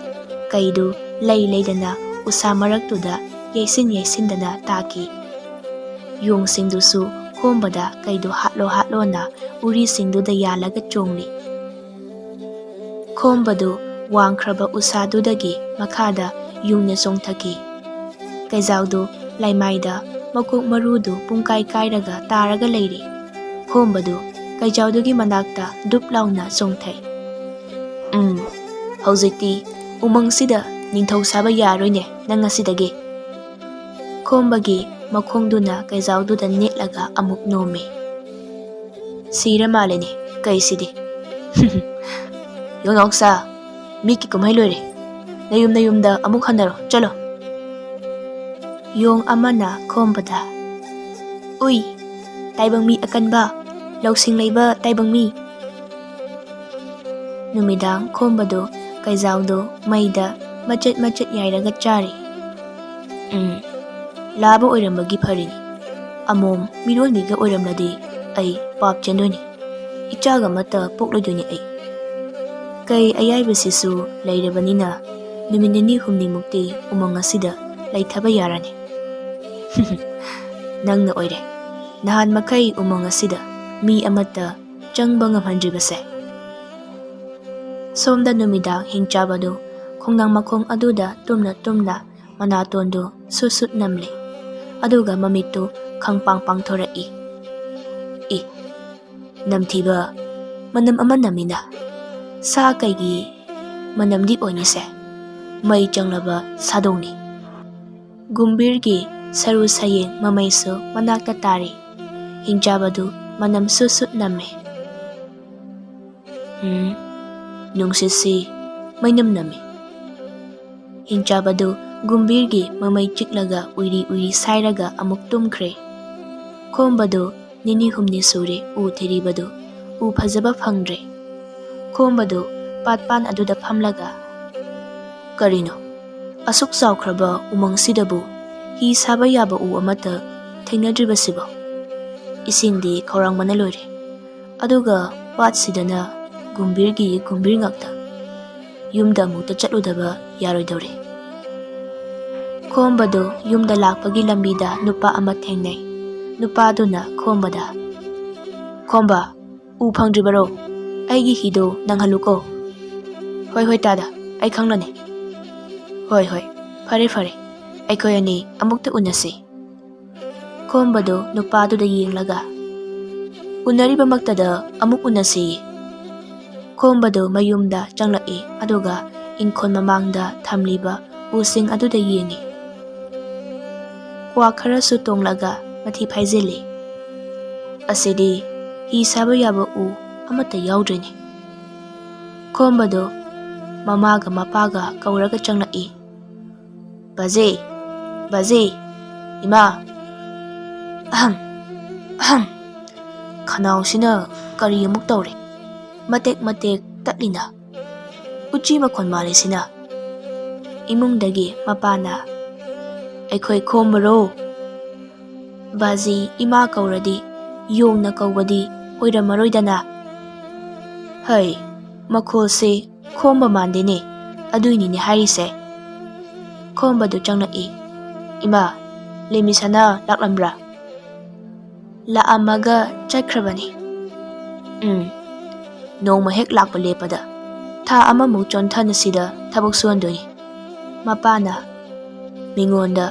ꯀꯩꯗꯨ ꯂꯩ ꯂꯩꯗꯅ ꯎꯁꯥ ꯃꯔꯛꯇꯨꯗ ꯌꯩꯁꯤꯟ ꯌꯩꯁꯤꯟꯗꯅ ꯇꯥꯈꯤ꯫ ꯌꯣꯡꯁꯤꯡꯗꯨꯁꯨ ꯈꯣꯝꯕꯗ ꯀꯩꯗꯨ ꯍꯥꯠꯂꯣ ꯍꯥꯠꯂꯣꯅ ꯎꯔꯤꯁꯤꯡꯗꯨꯗ ꯌꯥꯜꯂꯒ ꯆꯣꯡꯂꯤ꯫ ꯈꯣꯝꯕꯗꯨ ꯋꯥꯡꯈ꯭ꯔꯕ ꯎꯁꯥꯗꯨꯗꯒꯤ ꯃꯈꯥꯗ ꯌꯨꯡꯅ ꯆꯣꯡꯊꯈꯤ꯫ ꯀꯩꯖꯥꯎꯗꯨ ꯂꯩꯃꯥꯏꯗ ꯃꯀꯣꯛ ꯃꯔꯨꯗꯨ ꯄꯨꯡꯀꯥꯏ ꯀꯥꯏꯔꯒ ꯇꯥꯔꯒ ꯂꯩꯔꯤ꯫ ꯈꯣꯝꯕꯗꯨ ꯀꯩꯖꯥꯎꯗꯨꯒꯤ ꯃꯅꯥꯛꯇ ꯗꯨꯞ ꯂꯥꯎꯅ ꯆꯣꯡꯊꯩ꯫ ꯍꯧꯖꯤꯛꯇꯤ ꯎꯃꯪꯁꯤꯗ ꯅꯤꯡꯊꯧ ꯁꯥꯕ ꯌꯥꯔꯣꯏꯅꯦ ꯅꯪ ꯉꯁꯤꯗꯒꯤ꯫ ꯈꯣꯝꯕꯒꯤ ꯃꯈꯣꯡꯗꯨꯅ ꯀꯩꯖꯥꯎꯗꯨꯗ ꯅꯦꯠꯂꯒ ꯑꯃꯨꯛ ꯅꯣꯝꯃꯤ꯫ ꯁꯤꯔ ꯃꯥꯜꯂꯦꯅꯦ ꯀꯩꯁꯤꯗꯤ꯫ ꯌꯣꯡꯅꯥꯎꯁꯥ, ꯃꯤꯠꯀꯤ ꯀꯨꯝꯍꯩ ꯂꯣꯏꯔꯦ, ꯅꯌꯨꯝꯗ ꯑꯃꯨꯛ ꯍꯟꯅꯔꯣ, ꯆꯠꯂꯣ꯫ ꯌꯣꯡ ꯑꯃꯅ ꯈꯣꯝꯕꯗ, ꯎꯏ, ꯇꯥꯏꯕꯪ ꯃꯤ ꯑꯀꯟꯕ, ꯂꯧꯁꯤꯡ ꯂꯩꯕ ꯇꯥꯏꯕꯪ ꯃꯤ꯫ ꯅꯨꯃꯤꯗꯥꯡ ꯈꯣꯝꯕꯗꯨ ꯀꯩꯖꯥꯎꯗꯨ ꯃꯩꯗ ꯃꯆꯦꯠ ꯌꯥꯏꯔꯒ ꯆꯥꯔꯤ꯫ ꯂꯥꯕ ꯑꯣꯏꯔꯝꯕꯒꯤ ꯐꯔꯤꯅꯤ, ꯑꯃꯣꯝ ꯃꯤꯔꯣꯟꯕꯤꯒ ꯑꯣꯏꯔꯝꯂꯗꯤ ꯑꯩ ꯄꯥꯞ ꯆꯦꯟꯗꯣꯏꯅꯤ, ꯏꯆꯥꯒ ꯑꯃꯠꯇ ꯄꯣꯛꯂꯣꯏꯗꯣꯏꯅꯤ ꯑꯩ꯫ ꯀꯩ ꯑꯌꯥꯏꯕꯁꯤꯁꯨ ꯂꯩꯔꯕꯅꯤꯅ ꯅꯨꯃꯤꯠ ꯅꯤꯅꯤ ꯍꯨꯝꯅꯤꯃꯨꯛꯇꯤ ꯎꯃꯪ ꯑꯁꯤꯗ ꯂꯩꯊꯕ ꯌꯥꯔꯅꯤ꯫ ꯅꯪꯅ ꯑꯣꯏꯔꯦ ꯅꯍꯥꯟ ꯃꯈꯩ ꯎꯃꯪ ꯑꯁꯤꯗ ꯃꯤ ꯑꯃꯠꯇ ꯆꯪꯕ ꯉꯝꯍꯟꯗ꯭ꯔꯤꯕꯁꯦ꯫ ꯁꯣꯝꯗ ꯅꯨꯃꯤꯗꯥꯡ ꯍꯤꯡꯆꯥꯕꯗꯨ ꯈꯣꯡꯅꯥꯡ ꯃꯈꯣꯡ ꯑꯗꯨꯗ ꯇꯨꯝꯅ ꯃꯅꯥꯇꯣꯟꯗꯨ ꯁꯨꯠ ꯅꯝꯂꯤ, ꯑꯗꯨꯒ ꯃꯃꯤꯠꯇꯨ ꯈꯪꯄꯥꯡ ꯄꯥꯡꯊꯣꯔꯛꯏ꯫ ꯅꯝꯊꯤꯕ ꯃꯅꯝ ꯑꯃ ꯅꯝꯃꯤꯅ, ꯁꯥ ꯀꯩꯒꯤ ꯃꯅꯝꯗꯤ ꯑꯣꯏꯅꯤꯁꯦ, ꯃꯩ ꯆꯪꯂꯕ ꯁꯥꯗꯣꯡꯅꯤ꯫ ꯒꯨꯝꯕꯤꯔꯒꯤ ꯁꯔꯨ ꯁꯌꯦꯡ ꯃꯃꯩꯁꯨ ꯃꯅꯥꯛꯇ ꯇꯥꯔꯤ, ꯍꯤꯡꯆꯥꯕꯗꯨ ꯃꯅꯝ ꯁꯨꯠ ꯅꯝꯃꯤ꯫ ꯅꯨꯡꯁꯤꯠꯁꯤ ꯃꯩꯅꯝ ꯅꯝꯃꯤ꯫ ꯍꯤꯡꯆꯥꯕꯗꯨ ꯒꯨꯝꯕꯤꯔꯒꯤ ꯃꯃꯩ ꯆꯤꯛꯂꯒ ꯎꯏꯔꯤ ꯁꯥꯏꯔꯒ ꯑꯃꯨꯛ ꯇꯨꯝꯈ꯭ꯔꯦ꯫ ꯈꯣꯝꯕꯗꯨ ꯅꯤꯅꯤ ꯍꯨꯝꯅꯤ ꯁꯨꯔꯦ ꯎ ꯊꯤꯔꯤꯕꯗꯨ, ꯎ ꯐꯖꯕ ꯐꯪꯗ꯭ꯔꯦ꯫ ꯈꯣꯝꯕꯗꯨ ꯄꯥꯠ ꯑꯗꯨꯗ ꯐꯝꯂꯒ, ꯀꯔꯤꯅꯣ, ꯑꯁꯨꯛ ꯆꯥꯎꯈ꯭ꯔꯕ ꯎꯃꯪꯁꯤꯗꯕꯨ ꯍꯤ ꯁꯥꯕ ꯌꯥꯕ ꯎ ꯑꯃꯠꯇ ꯊꯦꯡꯅꯗ꯭ꯔꯤꯕꯁꯤꯕꯣ? ꯏꯁꯤꯡꯗꯤ ꯈꯧꯔꯥꯡꯕꯅ ꯂꯣꯏꯔꯦ, ꯑꯗꯨꯒ ꯄꯥꯠꯁꯤꯗꯅ ꯒꯨꯝꯕꯤꯔ ꯉꯥꯛꯇ, ꯌꯨꯝꯗ ꯑꯃꯨꯛꯇ ꯆꯠꯂꯨꯗꯕ ꯌꯥꯔꯣꯏꯗꯧꯔꯦ꯫ ꯈꯣꯝꯕꯗꯨ ꯌꯨꯝꯗ ꯂꯥꯛꯄꯒꯤ ꯂꯝꯕꯤꯗ ꯅꯨꯄꯥ ꯑꯃ ꯊꯦꯡꯅꯩ꯫ ꯅꯨꯄꯥꯗꯨꯅ ꯈꯣꯝꯕꯗ, ꯈꯣꯝꯕ, ꯎ ꯐꯪꯗ꯭ꯔꯤꯕꯔꯣ? ꯑꯩꯒꯤ ꯍꯤꯗꯨ ꯅꯪꯍꯜꯂꯨꯀꯣ꯫ ꯍꯣꯏ ꯇꯥꯗ, ꯑꯩ ꯈꯪꯂꯅꯤ꯫ ꯍꯣꯏ, ꯐꯔꯦ, ꯑꯩꯈꯣꯏ ꯑꯅꯤ ꯑꯃꯨꯛꯇ ꯎꯅꯁꯤ꯫ ꯈꯣꯝꯕꯗꯨ ꯅꯨꯄꯥꯗꯨꯗ ꯌꯦꯡꯂꯒ, ꯎꯅꯔꯤꯕꯃꯛꯇꯗ ꯑꯃꯨꯛ ꯎꯅꯁꯤ꯫ ꯈꯣꯝꯕꯗꯨ ꯃꯌꯨꯝꯗ ꯆꯪꯂꯛꯏ, ꯑꯗꯨꯒ ꯏꯪꯈꯣꯜ ꯃꯃꯥꯡꯗ ꯊꯝꯂꯤꯕ ꯎꯁꯤꯡ ꯑꯗꯨꯗ ꯌꯦꯡꯉꯤ꯫ ꯀ꯭ꯋꯥꯛ ꯈꯔꯁꯨ ꯇꯣꯡꯂꯒ ꯃꯊꯤ ꯐꯥꯏꯖꯤꯜꯂꯤ꯫ ꯑꯁꯤꯗꯤ ꯍꯤ ꯁꯥꯕ ꯌꯥꯕ ꯎ ꯑꯃꯠꯇ ꯌꯥꯎꯗ꯭ꯔꯦꯅꯦ꯫ ꯈꯣꯝꯕꯗꯨ ꯃꯃꯥꯒ ꯃꯄꯥꯒ ꯀꯧꯔꯒ ꯆꯪꯂꯛꯏ꯫ ꯕꯥꯖꯦ, ꯏꯃꯥ, ꯑꯍꯝ, ꯈꯅꯥꯎꯁꯤꯅ ꯀꯔꯤ ꯑꯃꯨꯛ ꯇꯧꯔꯦ? ꯃꯇꯦꯛ ꯇꯠꯂꯤꯅ, ꯎꯆꯤ ꯃꯈꯣꯟ ꯃꯥꯜꯂꯤꯁꯤꯅ꯫ ꯏꯃꯨꯡꯗꯒꯤ ꯃꯄꯥꯅ, ꯑꯩꯈꯣꯏ ꯈꯣꯝꯕꯔꯣ? ꯕꯥꯖꯤ ꯏꯃꯥ ꯀꯧꯔꯗꯤ ꯌꯣꯡꯅ ꯀꯧꯕꯗꯤ ꯑꯣꯏꯔꯝꯃꯔꯣꯏꯗꯅ? ꯍꯩ, ꯃꯈꯣꯜꯁꯦ ꯈꯣꯝꯕ ꯃꯥꯟꯗꯦꯅꯦ, ꯑꯗꯨꯏꯅꯤꯅꯦ ꯍꯥꯏꯔꯤꯁꯦ꯫ ꯈꯣꯝꯕꯗꯨ ꯆꯪꯂꯛꯏ꯫ ꯏꯃꯥ, ꯂꯦꯝꯃꯤꯁꯅꯥ ꯂꯥꯛꯂꯝꯕ꯭ꯔꯥ? ꯂꯥꯛꯑꯝꯃꯒ ꯆꯠꯈ꯭ꯔꯕꯅꯤ꯫ ꯅꯣꯡꯃ ꯍꯦꯛ ꯂꯥꯛꯄ ꯂꯦꯞꯄꯗ ꯊꯥ ꯑꯃꯃꯨꯛ ꯆꯣꯟꯊꯅ ꯁꯤꯗ ꯊꯕꯛ ꯁꯨꯍꯟꯗꯣꯏꯅꯤ꯫ ꯃꯄꯥꯅ, ꯃꯤꯉꯣꯟꯗ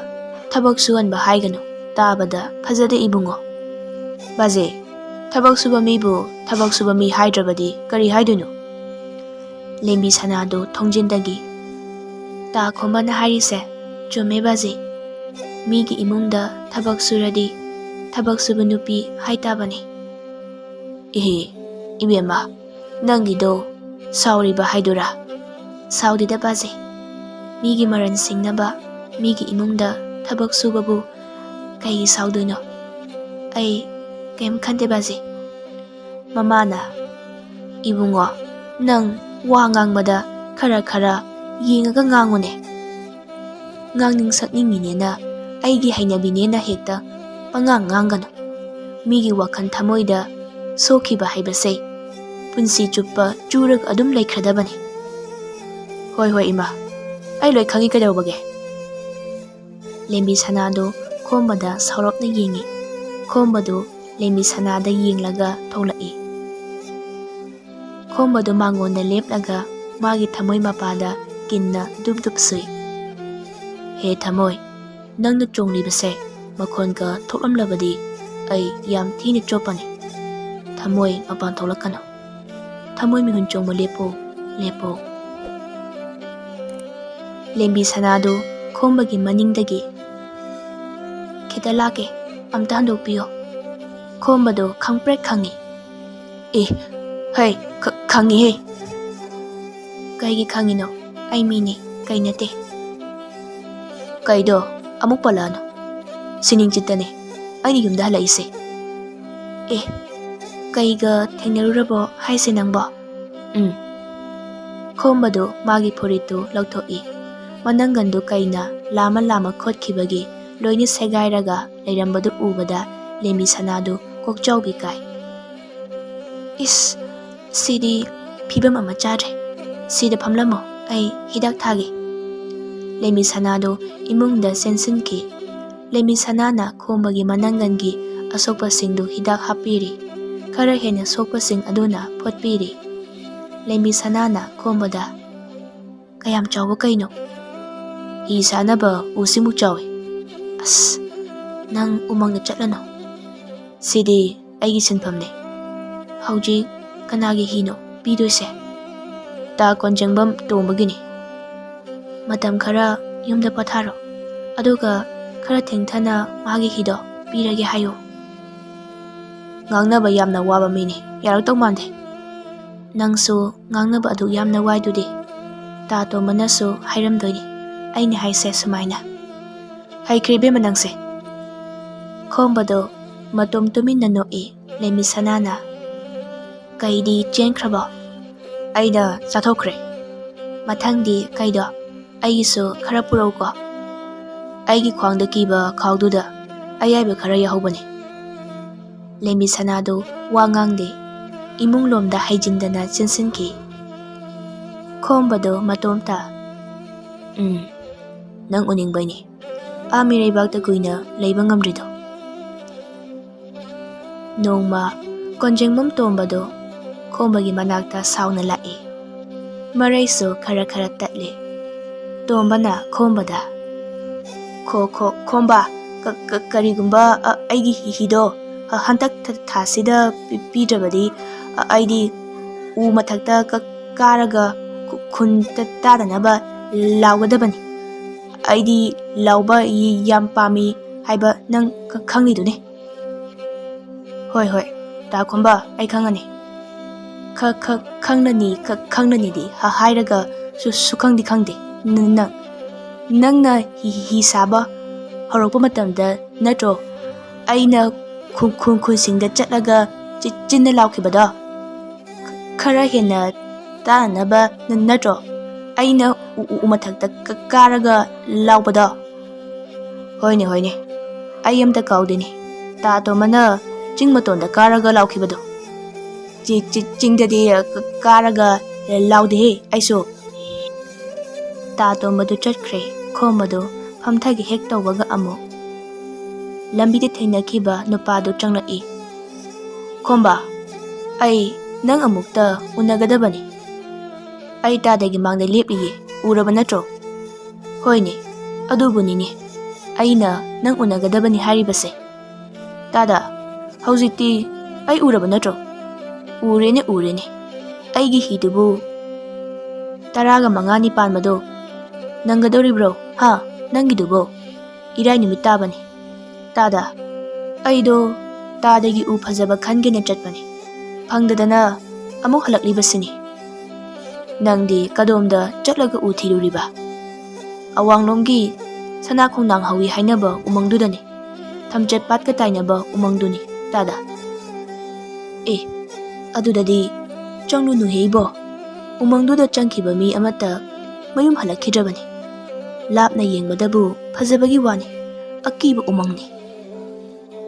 ꯊꯕꯛ ꯁꯨꯍꯟꯕ ꯍꯥꯏꯒꯅꯨ, ꯇꯥꯕꯗ ꯐꯖꯗꯦ ꯏꯕꯨꯡꯉꯣ꯫ ꯕꯥꯖꯦ, ꯊꯕꯛ ꯁꯨꯕ ꯃꯤꯕꯨ ꯊꯕꯛ ꯁꯨꯕ ꯃꯤ ꯍꯥꯏꯗ꯭ꯔꯕꯗꯤ ꯀꯔꯤ ꯍꯥꯏꯗꯣꯏꯅꯣ? ꯂꯦꯝꯕꯤ ꯁꯅꯥꯗꯨ ꯊꯣꯡꯖꯤꯟꯗꯒꯤ, ꯇꯥ ꯈꯣꯝꯕꯅ ꯍꯥꯏꯔꯤꯁꯦ ꯆꯨꯝꯃꯦ ꯕꯥꯖꯦ, ꯃꯤꯒꯤ ꯏꯃꯨꯡꯗ ꯊꯕꯛ ꯁꯨꯔꯗꯤ ꯊꯕꯛ ꯁꯨꯕ ꯅꯨꯄꯤ ꯍꯥꯏꯇꯥꯕꯅꯤ꯫ ꯏꯕꯦꯝꯃ, ꯅꯪꯒꯤꯗꯣ ꯁꯥꯎꯔꯤꯕ ꯍꯥꯏꯗꯨꯔꯥ? ꯁꯥꯎꯗꯦꯗ ꯕꯥꯖꯦ, ꯃꯤꯒꯤ ꯃꯔꯟ ꯁꯤꯡꯅꯕ ꯃꯤꯒꯤ ꯏꯃꯨꯡꯗ ꯊꯕꯛ ꯁꯨꯕꯕꯨ ꯀꯩꯒꯤ ꯁꯥꯎꯗꯣꯏꯅꯣ? ꯑꯩ ꯀꯩꯝ ꯈꯟꯗꯦ ꯕꯥꯖꯦ꯫ ꯃꯃꯥꯅ, ꯏꯕꯨꯡꯉꯣ, ꯅꯪ ꯋꯥ ꯉꯥꯡꯕꯗ ꯈꯔ ꯌꯦꯡꯉꯒ ꯉꯥꯡꯉꯨꯅꯦ꯫ ꯉꯥꯡꯅꯤꯡ ꯁꯛꯅꯤꯡꯉꯤꯅꯦꯅ, ꯑꯩꯒꯤ ꯍꯩꯅꯕꯤꯅꯦꯅ ꯍꯦꯛꯇ ꯄꯉꯥꯡ ꯉꯥꯡꯒꯅꯨ꯫ ꯃꯤꯒꯤ ꯋꯥꯈꯜ ꯊꯃꯣꯏꯗ ꯁꯣꯛꯈꯤꯕ ꯍꯥꯏꯕꯁꯦ ꯄꯨꯟꯁꯤ ꯆꯨꯞꯄ ꯆꯨꯔꯒ ꯑꯗꯨꯝ ꯂꯩꯈ꯭ꯔꯗꯕꯅꯤ꯫ ꯍꯣꯏ ꯏꯃꯥ, ꯑꯩ ꯂꯣꯏ ꯈꯪꯉꯤ, ꯀꯩꯗꯧꯕꯒꯦ? ꯂꯦꯝꯕꯤ ꯁꯅꯥꯗꯨ ꯈꯣꯝꯕꯗ ꯁꯥꯎꯔꯞꯅ ꯌꯦꯡꯉꯤ꯫ ꯈꯣꯝꯕꯗꯨ ꯂꯦꯝꯕꯤ ꯁꯅꯥꯗ ꯌꯦꯡꯂꯒ ꯊꯣꯛꯂꯛꯏ꯫ ꯈꯣꯝꯕꯗꯨ ꯃꯥꯡꯒꯣꯟꯗ ꯂꯦꯞꯂꯒ ꯃꯥꯒꯤ ꯊꯃꯣꯏ ꯃꯄꯥꯗ ꯀꯤꯟꯅ ꯗꯨꯞ ꯁꯨꯏ꯫ ꯍꯦ ꯊꯃꯣꯏ, ꯅꯪꯅ ꯆꯣꯡꯂꯤꯕꯁꯦ ꯃꯈꯣꯟꯒ ꯊꯣꯛꯂꯝꯂꯕꯗꯤ ꯑꯩ ꯌꯥꯝ ꯊꯤꯅ ꯆꯣꯞꯄꯅꯤ꯫ Thamoi mapan tholakano. Thamoi mihun chongma lepo, lepo. Lembi sanadu khombagi maningdagi. Khita lake, amta handokpiyo. Khombado khangprek khangi. Hey, khangi hey. Kaigi khangi no, ai mini, kai nate. Kaido, amuk palano. Sining chitane, ai ni yumda halaise. Kaiga thengnarurabo haise nangbo. Khombado magi phoritu lauthoi. Manangandu kaina lama khotkibagi loini segairaga leirambadu ubada lembi sanadu kokchaubi kai. Sidi phibam ama chare. Sida phamlamo ai hidak thage. Lembi sanadu imungda sensinki. Lembi sanana khombagi manangangi asokpasingdu hidak hapiri. Khara hena sokpasing aduna photpiri. Lembi sanana khombada kayam chawba kaino. Hi sanaba usimuk chawe. Nang umangda chatlano. Sidi aigi sinpamne. Hauji kanagi hino pidoise. Ta konjangbam tombagini. Matam khara yumda patharo. Aduga khara thengthana magi hido pirage hayo. Ngangnaba yamna waba mini. Yaraktok mande. Nangsu ngangnaba adu yamna waidudi. Ta to manasu hairamdoini. Aini haise sumaina. Haikribe manangse. Khombado matom tuminna noi lembi sanana. Kaidi chenkrabo. Aida chathokre. Mathangdi kaido. Aigisu khara purauko. Aigi khwangda kiba khawduda ayaiba khara yahobani. Lembi sanadu wangangde. Imung lomda haijindana chinsinki. Khombado matomta. Nang uningbayni. Amireibakta kuina leiba ngamrido. Nongma konjengbam tombado khombagi manakta sauna lai. Maraisu khara tatli. Tombana khombada. Khomba karigumba aigi hido hantak thasida pidrabadi aidi u mathakta karaga khun tadanaba laugadabani. Aidi lauba yam pami haiba nang khangidune. Hoi ta khomba ai khangani. Khangnani di hairaga sukhangdi khangde. Nangna hi saba horokpa matamda natro aina khun singda chatlaga chinna laukhibada. Khara hena tanaba natro aina umathakta karaga laubada. Hoine ayamta kaudini. Ta to mana chingmatonda karaga laukhibado. Chingdadi karaga laude aiso. Ta to madu chatkre khomado phamthagi hek tawbaga amo. Lambidi thengnakhiba nupado changlai. Khomba ai nang amukta unagadabani. Ai tadagi mangda lepliye uraba natro. Hoine adubunini. Aina nang unagadabani haribase. Tada haujikti ai uraba natro. Urene aigi hidubu taraga mangani panmado nangadoribro ha nangidubo irai numit tabani. Tada aido tadagi u phajaba khangena chatpani. Phangdadana amuk halaklibasini. Nangdi kadomda chatlaga u thiruriba. Awanglomgi sanakhong nang hawi hainaba umangdudani. Thamchat patka tainaba umangduni. Tada adudadi changlu nuheibo. Umangduda changkiba mi amata mayum halakhidrabani. Lapna yengbadabu phajabagi wani. Akiba umangni.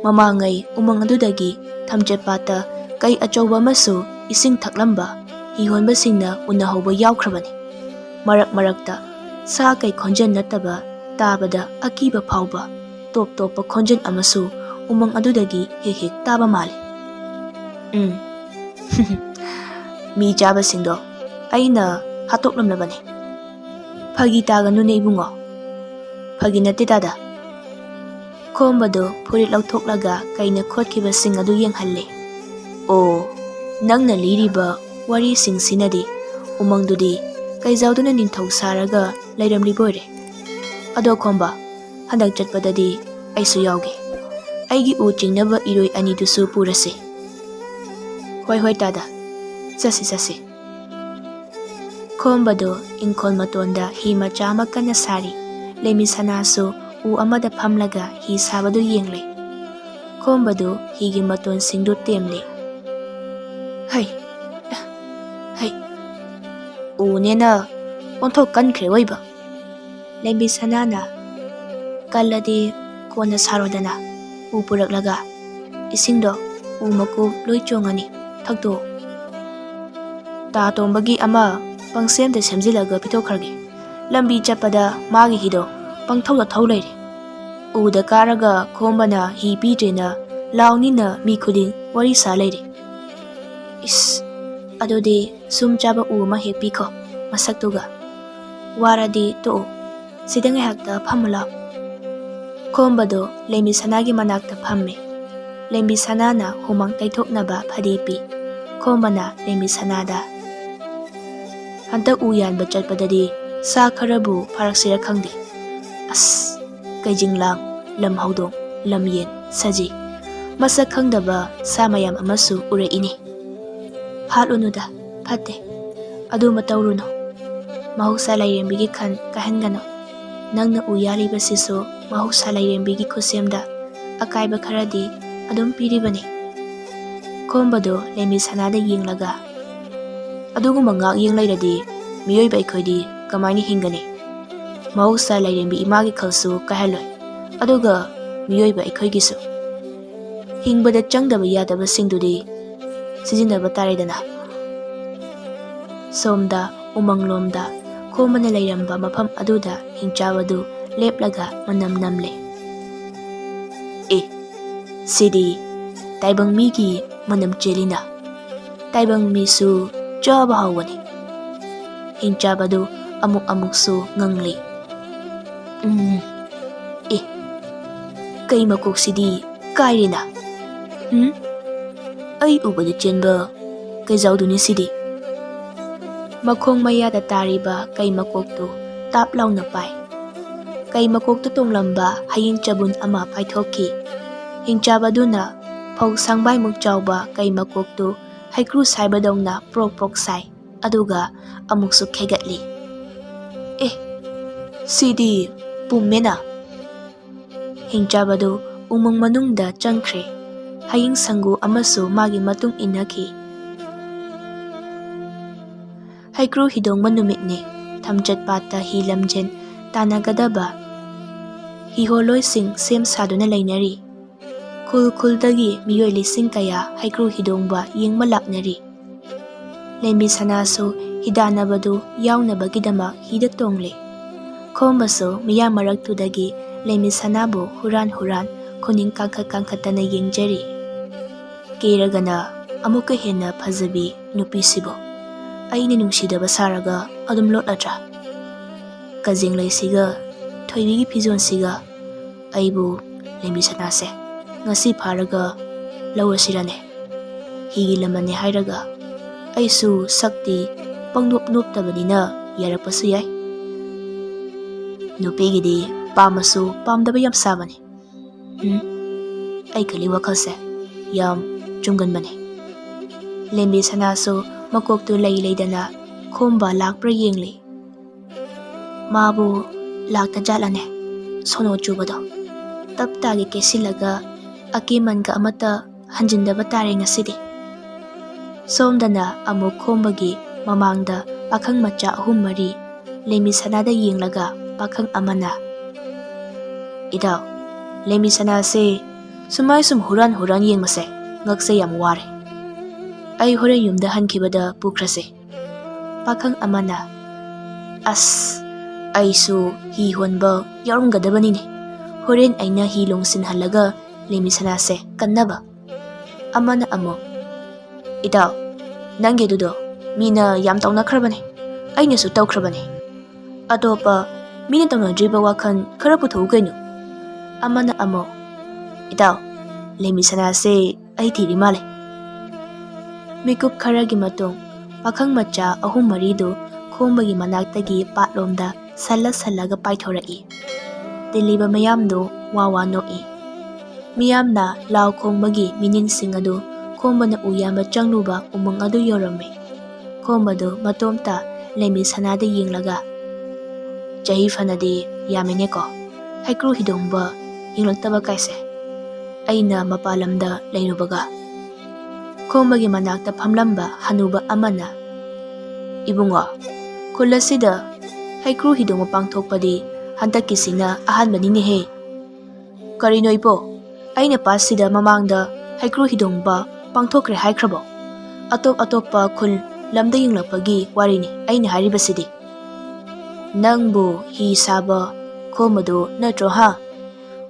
Mamangai umang adudagi thamchat pata kai achauba masu ising thaklamba hihonbasingna unahoba yawkhrabani. Marakta sa kai khonjan nataba tabada akiba phauba top khonjan amasu umang adudagi hek taba mali. Mi jabasingdo aina hatoklamlabani. Phagi taganu neibungo. Phagi nate tada. Khombado phurit lauthoklaga kaina khotkibasing adu yenghalle. ꯑꯣ, ꯅꯪꯅ ꯂꯤꯔꯤꯕ ꯋꯥꯔꯤꯁꯤꯡꯁꯤꯅꯗꯤ ꯎꯃꯪꯗꯨꯗꯤ ꯀꯩꯖꯥꯎꯗꯨꯅ ꯅꯤꯡꯊꯧ ꯁꯥꯔꯒ ꯂꯩꯔꯝꯂꯤꯕꯣꯏꯔꯦ꯫ ꯑꯗꯣ ꯈꯣꯝꯕ, ꯍꯟꯗꯛ ꯆꯠꯄꯗꯗꯤ ꯑꯩꯁꯨ ꯌꯥꯎꯒꯦ꯫ ꯑꯩꯒꯤ ꯎ ꯆꯤꯡꯅꯕ ꯏꯔꯣꯏ ꯑꯅꯤꯗꯨꯁꯨ ꯄꯨꯔꯁꯤ꯫ ꯍꯣꯏ ꯍꯣꯏ ꯗꯥꯗꯥ, ꯆꯠꯁꯤ꯫ ꯈꯣꯝꯕꯗꯣ ꯏꯪꯈꯣꯜ ꯃꯇꯣꯟꯗ ꯍꯤ ꯃꯆꯥ ꯑꯃ ꯀꯟꯅ ꯁꯥꯔꯤ꯫ ꯂꯩꯃꯤ ꯁꯅꯥꯁꯨ ꯎ ꯑꯃꯗ ꯐꯝꯂꯒ ꯍꯤ ꯁꯥꯕꯗꯨ ꯌꯦꯡꯂꯦ꯫ ꯈꯣꯝꯕꯗꯨ ꯍꯤꯒꯤ ꯃꯇꯣꯟꯁꯤꯡꯗꯨ ꯇꯦꯝꯂꯦ꯫ ꯍꯩ, ꯎꯅꯦꯅ ꯑꯣꯟꯊꯣꯛ ꯀꯟꯈ꯭ꯔꯦ ꯑꯣꯏꯕ꯫ ꯂꯩꯃꯤ ꯁꯅꯥꯅ ꯀꯜꯂꯗꯤ ꯀꯣꯟꯅ ꯁꯥꯔꯣꯗꯅ ꯎ ꯄꯨꯔꯛꯂꯒ꯫ ꯏꯁꯤꯡꯗꯣ ꯎ ꯃꯀꯨꯞ ꯂꯣꯏ ꯆꯣꯡꯉꯅꯤ, ꯊꯛꯇꯣꯛꯑꯣ꯫ ꯇꯥ ꯇꯣꯝꯕꯒꯤ ꯑꯃ ꯄꯪꯁꯦꯝꯗ ꯁꯦꯝꯖꯤꯜꯂꯒ ꯄꯤꯊꯣꯛꯈ꯭ꯔꯒꯦ꯫ ꯂꯝꯕꯤ ꯆꯠꯄꯗ ꯃꯥꯒꯤ ꯍꯤꯗꯣ ꯄꯪꯊꯧꯗ ꯊꯧ ꯂꯩꯔꯦ꯫ ꯎꯗ ꯀꯥꯔꯒ ꯈꯣꯝꯕꯅ ꯍꯤ ꯄꯤꯗ꯭ꯔꯦꯅ ꯂꯥꯎꯅꯤꯅ ꯃꯤ ꯈꯨꯗꯤꯡ ꯋꯥꯔꯤ ꯁꯥ ꯂꯩꯔꯦ꯫ ꯏꯁ, ꯑꯗꯨꯗꯤ ꯁꯨꯝ ꯆꯥꯕ ꯎ ꯑꯃ ꯍꯦꯛ ꯄꯤꯈꯣ ꯃꯁꯛꯇꯨꯒ꯫ ꯋꯥꯔꯗꯤ ꯇꯣꯛꯎ, ꯁꯤꯗ ꯉꯥꯏꯍꯥꯛꯇ ꯐꯝꯃꯨ ꯂꯥꯎ꯫ ꯈꯣꯝꯕꯗꯣ ꯂꯩꯃꯤ ꯁꯅꯥꯒꯤ ꯃꯅꯥꯛꯇ ꯐꯝꯃꯦ꯫ ꯂꯩꯃꯤ ꯁꯅꯥꯅ ꯍꯨꯃꯥꯡ ꯇꯩꯊꯣꯛꯅꯕ ꯐꯗꯤ ꯄꯤ꯫ ꯈꯣꯝꯕꯅ ꯂꯩꯃꯤ ꯁꯅꯥꯗ, ꯍꯟꯗꯛ ꯎ ꯌꯥꯟꯕ ꯆꯠꯄꯗꯗꯤ ꯁꯥ ꯈꯔꯕꯨ ꯐꯥꯔꯛꯁꯤꯔ ꯈꯪꯗꯦ꯫ ꯑꯁ, ꯀꯩꯖꯤꯡꯂꯥꯡ, ꯂꯝ ꯍꯧꯗꯣꯡ, ꯂꯝ ꯌꯦꯟ, ꯁꯖꯤ, ꯃꯁꯛ ꯈꯪꯗꯕ ꯁꯥ ꯃꯌꯥꯝ ꯑꯃꯁꯨ ꯎꯔꯛꯏꯅꯤ꯫ ꯍꯥꯠꯂꯨꯅꯨꯗ, ꯐꯠꯇꯦ, ꯑꯗꯨꯃ ꯇꯧꯔꯨꯅꯨ꯫ ꯃꯍꯧꯁꯥ ꯂꯥꯏꯔꯦꯝꯕꯤꯒꯤ ꯈꯟ ꯀꯥꯏꯍꯟꯒꯅꯨ꯫ ꯅꯪꯅ ꯎ ꯌꯥꯜꯂꯤꯕꯁꯤꯁꯨ ꯃꯍꯧꯁꯥ ꯂꯥꯏꯔꯦꯝꯕꯤꯒꯤ ꯈꯨꯠꯁꯦꯝꯗ ꯑꯀꯥꯏꯕ ꯈꯔꯗꯤ ꯑꯗꯨꯝ ꯄꯤꯔꯤꯕꯅꯤ꯫ ꯈꯣꯝꯕꯗꯣ ꯂꯩꯃꯤ ꯁꯅꯥꯗ ꯌꯦꯡꯂꯒ, ꯑꯗꯨꯒꯨꯝꯕ ꯉꯥꯛꯌꯦꯡ ꯂꯩꯔꯗꯤ ꯃꯤꯑꯣꯏꯕ ꯑꯩꯈꯣꯏꯗꯤ ꯀꯃꯥꯏꯅ ꯍꯤꯡꯒꯅꯤ? ꯃꯍꯧꯁꯥ ꯂꯥꯏꯔꯦꯝꯕꯤ ꯏꯃꯥꯒꯤ ꯈꯜꯁꯨ ꯀꯥꯏꯍꯜꯂꯣꯏ, ꯑꯗꯨꯒ ꯃꯤꯑꯣꯏꯕ ꯑꯩꯈꯣꯏꯒꯤꯁꯨ꯫ ꯍꯤꯡꯕꯗ ꯆꯪꯗꯕ ꯌꯥꯗꯕꯁꯤꯡꯗꯨꯗꯤ ꯁꯤꯖꯤꯟꯅꯕ ꯇꯥꯔꯦꯗꯅ꯫ ꯁꯣꯝꯗ ꯎꯃꯪꯂꯣꯝꯗ ꯈꯣꯝꯕꯅ ꯂꯩꯔꯝꯕ ꯃꯐꯝ ꯑꯗꯨꯗ ꯍꯤꯡꯆꯥꯕꯗꯨ ꯂꯦꯞꯂꯒ ꯃꯅꯝ ꯅꯝꯂꯦ꯫ ꯑꯦ, ꯁꯤꯗꯤ ꯇꯥꯏꯕꯪ ꯃꯤꯒꯤ ꯃꯅꯝ ꯆꯦꯜꯂꯤꯅ꯫ ꯇꯥꯏꯕꯪ ꯃꯤꯁꯨ ꯆꯥꯕ ꯍꯥꯎꯕꯅꯤ꯫ ꯍꯤꯡꯆꯥꯕꯗꯨ ꯑꯃꯨꯛꯁꯨ ꯉꯪꯂꯤ꯫ ꯑꯦ, ꯀꯩ ꯃꯀꯣꯛꯁꯤꯗꯤ ꯀꯥꯏꯔꯦꯅ꯫ ꯑꯩ ꯎꯕꯗ ꯆꯦꯟꯕ ꯀꯩꯖꯥꯎꯗꯨꯅꯤ ꯁꯤꯗꯤ꯫ ꯃꯈꯣꯡ ꯃꯌꯥꯗ ꯇꯥꯔꯤꯕ ꯀꯩ ꯃꯀꯣꯛꯇꯨ ꯇꯥꯞ ꯂꯥꯎꯅ ꯄꯥꯏ꯫ ꯀꯩ ꯃꯀꯣꯛꯇ ꯇꯣꯡꯂꯝꯕ ꯍꯌꯤꯡ ꯆꯕꯨꯟ ꯑꯃ ꯄꯥꯏꯊꯣꯛꯈꯤ꯫ ꯍꯤꯡꯆꯥꯕꯗꯨꯅ ꯐꯧ ꯁꯪꯕꯥꯏꯃꯨꯛ ꯆꯥꯎꯕ ꯀꯩ ꯃꯀꯣꯛꯇꯨ ꯍꯩꯀ꯭ꯔꯨ ꯁꯥꯏꯕꯗꯧꯅ ꯄ꯭ꯔꯣꯛ ꯄ꯭ꯔꯣꯛ ꯁꯥꯏ, ꯑꯗꯨꯒ ꯑꯃꯨꯛꯁꯨ ꯈꯦꯒꯠꯂꯤ꯫ ꯑꯦ, ꯁꯤꯗꯤ ꯄꯨꯝꯃꯦꯅ꯫ ꯍꯤꯡꯆꯥꯕꯗꯨ ꯎꯃꯪ ꯃꯅꯨꯡꯗ ꯆꯪꯈ꯭ꯔꯦ꯫ ꯍꯌꯤꯡ ꯁꯪꯒꯨ ꯑꯃꯁꯨ ꯃꯥꯒꯤ ꯃꯇꯨꯡ ꯏꯟꯅꯈꯤ꯫ ꯍꯩꯀ꯭ꯔꯨ ꯍꯤꯗꯣꯡꯕ ꯅꯨꯃꯤꯠꯅꯤ꯫ ꯊꯝꯆꯦꯠ ꯄꯥꯠꯇ ꯍꯤ ꯂꯝꯖꯦꯟ ꯇꯥꯟꯅꯒꯗꯕ ꯍꯤꯍꯣꯜꯂꯣꯏꯁꯤꯡ ꯁꯦꯝ ꯁꯥꯗꯨꯅ ꯂꯩꯅꯔꯤ꯫ ꯈꯨꯜ ꯈꯨꯜꯗꯒꯤ ꯃꯤꯑꯣꯏ ꯂꯤꯁꯤꯡ ꯀꯌꯥ ꯍꯩꯀ꯭ꯔꯨ ꯍꯤꯗꯣꯡꯕ ꯌꯦꯡꯕ ꯂꯥꯛꯅꯔꯤ꯫ ꯂꯩꯃꯤ ꯁꯅꯥꯁꯨ ꯍꯤꯗꯥꯟꯅꯕꯗꯨ ꯌꯥꯎꯅꯕꯒꯤꯗꯃꯛ ꯍꯤꯗ ꯇꯣꯡꯂꯦ꯫ ꯈꯣꯝꯕꯁꯨ ꯃꯤꯌꯥꯝ ꯃꯔꯛꯇꯨꯗꯒꯤ ꯂꯩꯃꯤ ꯁꯅꯥꯕꯨ ꯍꯨꯔꯥꯟ ꯈꯨꯅꯤꯡ ꯀꯥꯡꯈꯠꯇꯅ ꯌꯦꯡꯖꯔꯤ꯫ ꯀꯦꯔꯒꯅ ꯑꯃꯨꯛꯀ ꯍꯦꯟꯅ ꯐꯖꯕꯤ ꯅꯨꯄꯤꯁꯤꯕꯨ ꯑꯩꯅ ꯅꯨꯡꯁꯤꯗꯕ ꯁꯥꯔꯒ ꯑꯗꯨꯝ ꯂꯣꯠꯂꯗ꯭ꯔꯥ? ꯀꯖꯦꯡꯂꯩꯁꯤꯒ ꯊꯣꯏꯕꯤꯒꯤ ꯐꯤꯖꯣꯜꯁꯤꯒ ꯑꯩꯕꯨ ꯂꯩꯃꯤ ꯁꯅꯥꯁꯦ ꯉꯁꯤ ꯐꯥꯔꯒ ꯂꯧꯔꯁꯤꯔꯅꯦ? ꯍꯤꯒꯤ ꯂꯃꯟꯅꯦ ꯍꯥꯏꯔꯒ ꯑꯩꯁꯨ ꯁꯛꯇꯤ ꯄꯪꯅꯣꯞ ꯅꯣꯞꯇꯕꯅꯤꯅ ꯌꯥꯔꯛꯄꯁꯨ ꯌꯥꯏ꯫ ꯅꯨꯄꯤꯒꯤꯗꯤ ꯄꯥꯝꯃꯁꯨ ꯄꯥꯝꯗꯕ ꯌꯥꯝ ꯁꯥꯕꯅꯤ꯫ ꯑꯩ ꯈꯜꯂꯤ ꯋꯥꯈꯜꯁꯦ ꯌꯥꯝ ꯆꯨꯝꯒꯟꯕꯅꯤ꯫ ꯂꯩꯃꯤ ꯁꯅꯥꯁꯨ ꯃꯀꯣꯛꯇꯨ ꯂꯩꯗꯅ ꯈꯣꯝꯕ ꯂꯥꯛꯄ꯭ꯔꯥ ꯌꯦꯡꯂꯤ꯫ ꯃꯥꯕꯨ ꯂꯥꯛꯇꯖꯥꯠꯂꯅꯦ ꯁꯣꯅꯣ ꯆꯨꯕꯗꯣ? ꯇꯞ ꯇꯥꯒꯦ ꯀꯦꯁꯤꯜꯂꯒ ꯑꯀꯦꯃꯟꯒ ꯑꯃꯠꯇ ꯍꯟꯖꯤꯟꯗꯕ ꯇꯥꯔꯦ ꯉꯁꯤꯗꯤ꯫ ꯁꯣꯝꯗꯅ ꯑꯃꯨꯛ ꯈꯣꯝꯕꯒꯤ ꯃꯃꯥꯡꯗ ꯄꯥꯈꯪ ꯃꯆꯥ 3-4 ꯂꯩꯃꯤ ꯁꯅꯥꯗ ꯌꯦꯡꯂꯒ ꯄꯥꯈꯪ ꯑꯃꯅ, ꯏꯇꯥꯎ, ꯂꯩꯃꯤ ꯁꯅꯥꯁꯦ ꯁꯨꯝ ꯍꯨꯔꯥꯟ ꯌꯦꯡꯕꯁꯦ ꯉꯛꯁꯦ ꯌꯥꯝ ꯋꯥꯔꯦ꯫ ꯑꯩ ꯍꯣꯔꯦꯟ ꯌꯨꯝꯗ ꯍꯟꯈꯤꯕꯗ ꯄꯨꯈ꯭ꯔꯁꯦ꯫ パカンamana. As aisu hi honba yarumgadabani ne. Horen aina hi longsin halaga lemisanase kannaba. Amana amo. Itaw, nange dudo. Mina yam tawnakhrabane. Ainasu tawkhrabane. Atopa mina tawnadriba wakan khara putho kaino. Amana amo. Itaw, lemisanase ai tiri male. ꯃꯤꯀꯨꯞ ꯈꯔꯒꯤ ꯃꯇꯨꯡ ꯄꯥꯈꯪ ꯃꯆꯥ ꯑꯍꯨꯝ ꯃꯔꯤꯗꯨ ꯈꯣꯝꯕꯒꯤ ꯃꯅꯥꯛꯇꯒꯤ ꯄꯥꯠꯂꯣꯝꯗ ꯁꯜꯂꯒ ꯄꯥꯏꯊꯣꯔꯛꯏ꯫ ꯇꯤꯜꯂꯤꯕ ꯃꯌꯥꯝꯗꯨ ꯋꯥ ꯋꯥ ꯅꯣꯛꯏ꯫ ꯃꯤꯌꯥꯝꯅ ꯂꯥꯎ ꯈꯣꯡꯕꯒꯤ ꯃꯤꯅꯤꯟꯁꯤꯡ ꯑꯗꯨ ꯈꯣꯝꯕꯅ ꯎ ꯌꯥꯟꯕ ꯆꯪꯂꯨꯕ ꯎꯃꯪ ꯑꯗꯨ ꯌꯧꯔꯝꯃꯤ꯫ ꯈꯣꯝꯕꯗꯨ ꯃꯇꯣꯝꯇ ꯂꯩꯃꯤ ꯁꯅꯥꯗ ꯌꯦꯡꯂꯒ, "ꯆꯍꯤ ꯐꯅꯗꯤ ꯌꯥꯝꯃꯤꯅꯦꯀꯣ ꯍꯩꯀ꯭ꯔꯨ ꯍꯤꯗꯣꯡꯕ ꯌꯦꯡꯂꯛꯇꯕ ꯀꯥꯏꯁꯦ, ꯑꯩꯅ ꯃꯄꯥꯟ ꯂꯝꯗ ꯂꯩꯔꯨꯕꯒ"꯫ ꯈꯣꯝꯕꯒꯤ ꯃꯅꯥꯛꯇ ꯐꯝꯂꯝꯕ ꯍꯅꯨꯕ ꯑꯃꯅ, "ꯏꯕꯨꯡꯉꯣ, ꯈꯨꯜ ꯑꯁꯤꯗ ꯍꯩꯀ꯭ꯔꯨ ꯍꯤꯗꯣꯡꯕ ꯄꯥꯡꯊꯣꯛꯄꯗꯤ ꯍꯟꯗꯛꯀꯤꯁꯤꯅ ꯑꯍꯥꯟꯕꯅꯤꯅꯦꯍꯦ꯫ ꯀꯔꯤꯅꯣ ꯏꯄꯣ, ꯑꯩꯅ ꯄꯥꯠꯁꯤꯗ ꯃꯃꯥꯡꯗ ꯍꯩꯀ꯭ꯔꯨ ꯍꯤꯗꯣꯡꯕ ꯄꯥꯡꯊꯣꯛꯈ꯭ꯔꯦ ꯍꯥꯏꯈ꯭ꯔꯕꯣ? ꯑꯇꯣꯞꯄ ꯈꯨꯜ ꯂꯝꯗ ꯌꯦꯡꯂꯛꯄꯒꯤ ꯋꯥꯔꯤꯅꯤ ꯑꯩꯅ ꯍꯥꯏꯔꯤꯕꯁꯤꯗꯤ꯫ ꯅꯪꯕꯨ ꯍꯤ ꯁꯥꯕ ꯈꯣꯝꯕꯗꯨ ꯅꯠꯇ꯭ꯔꯣ ꯍꯥ?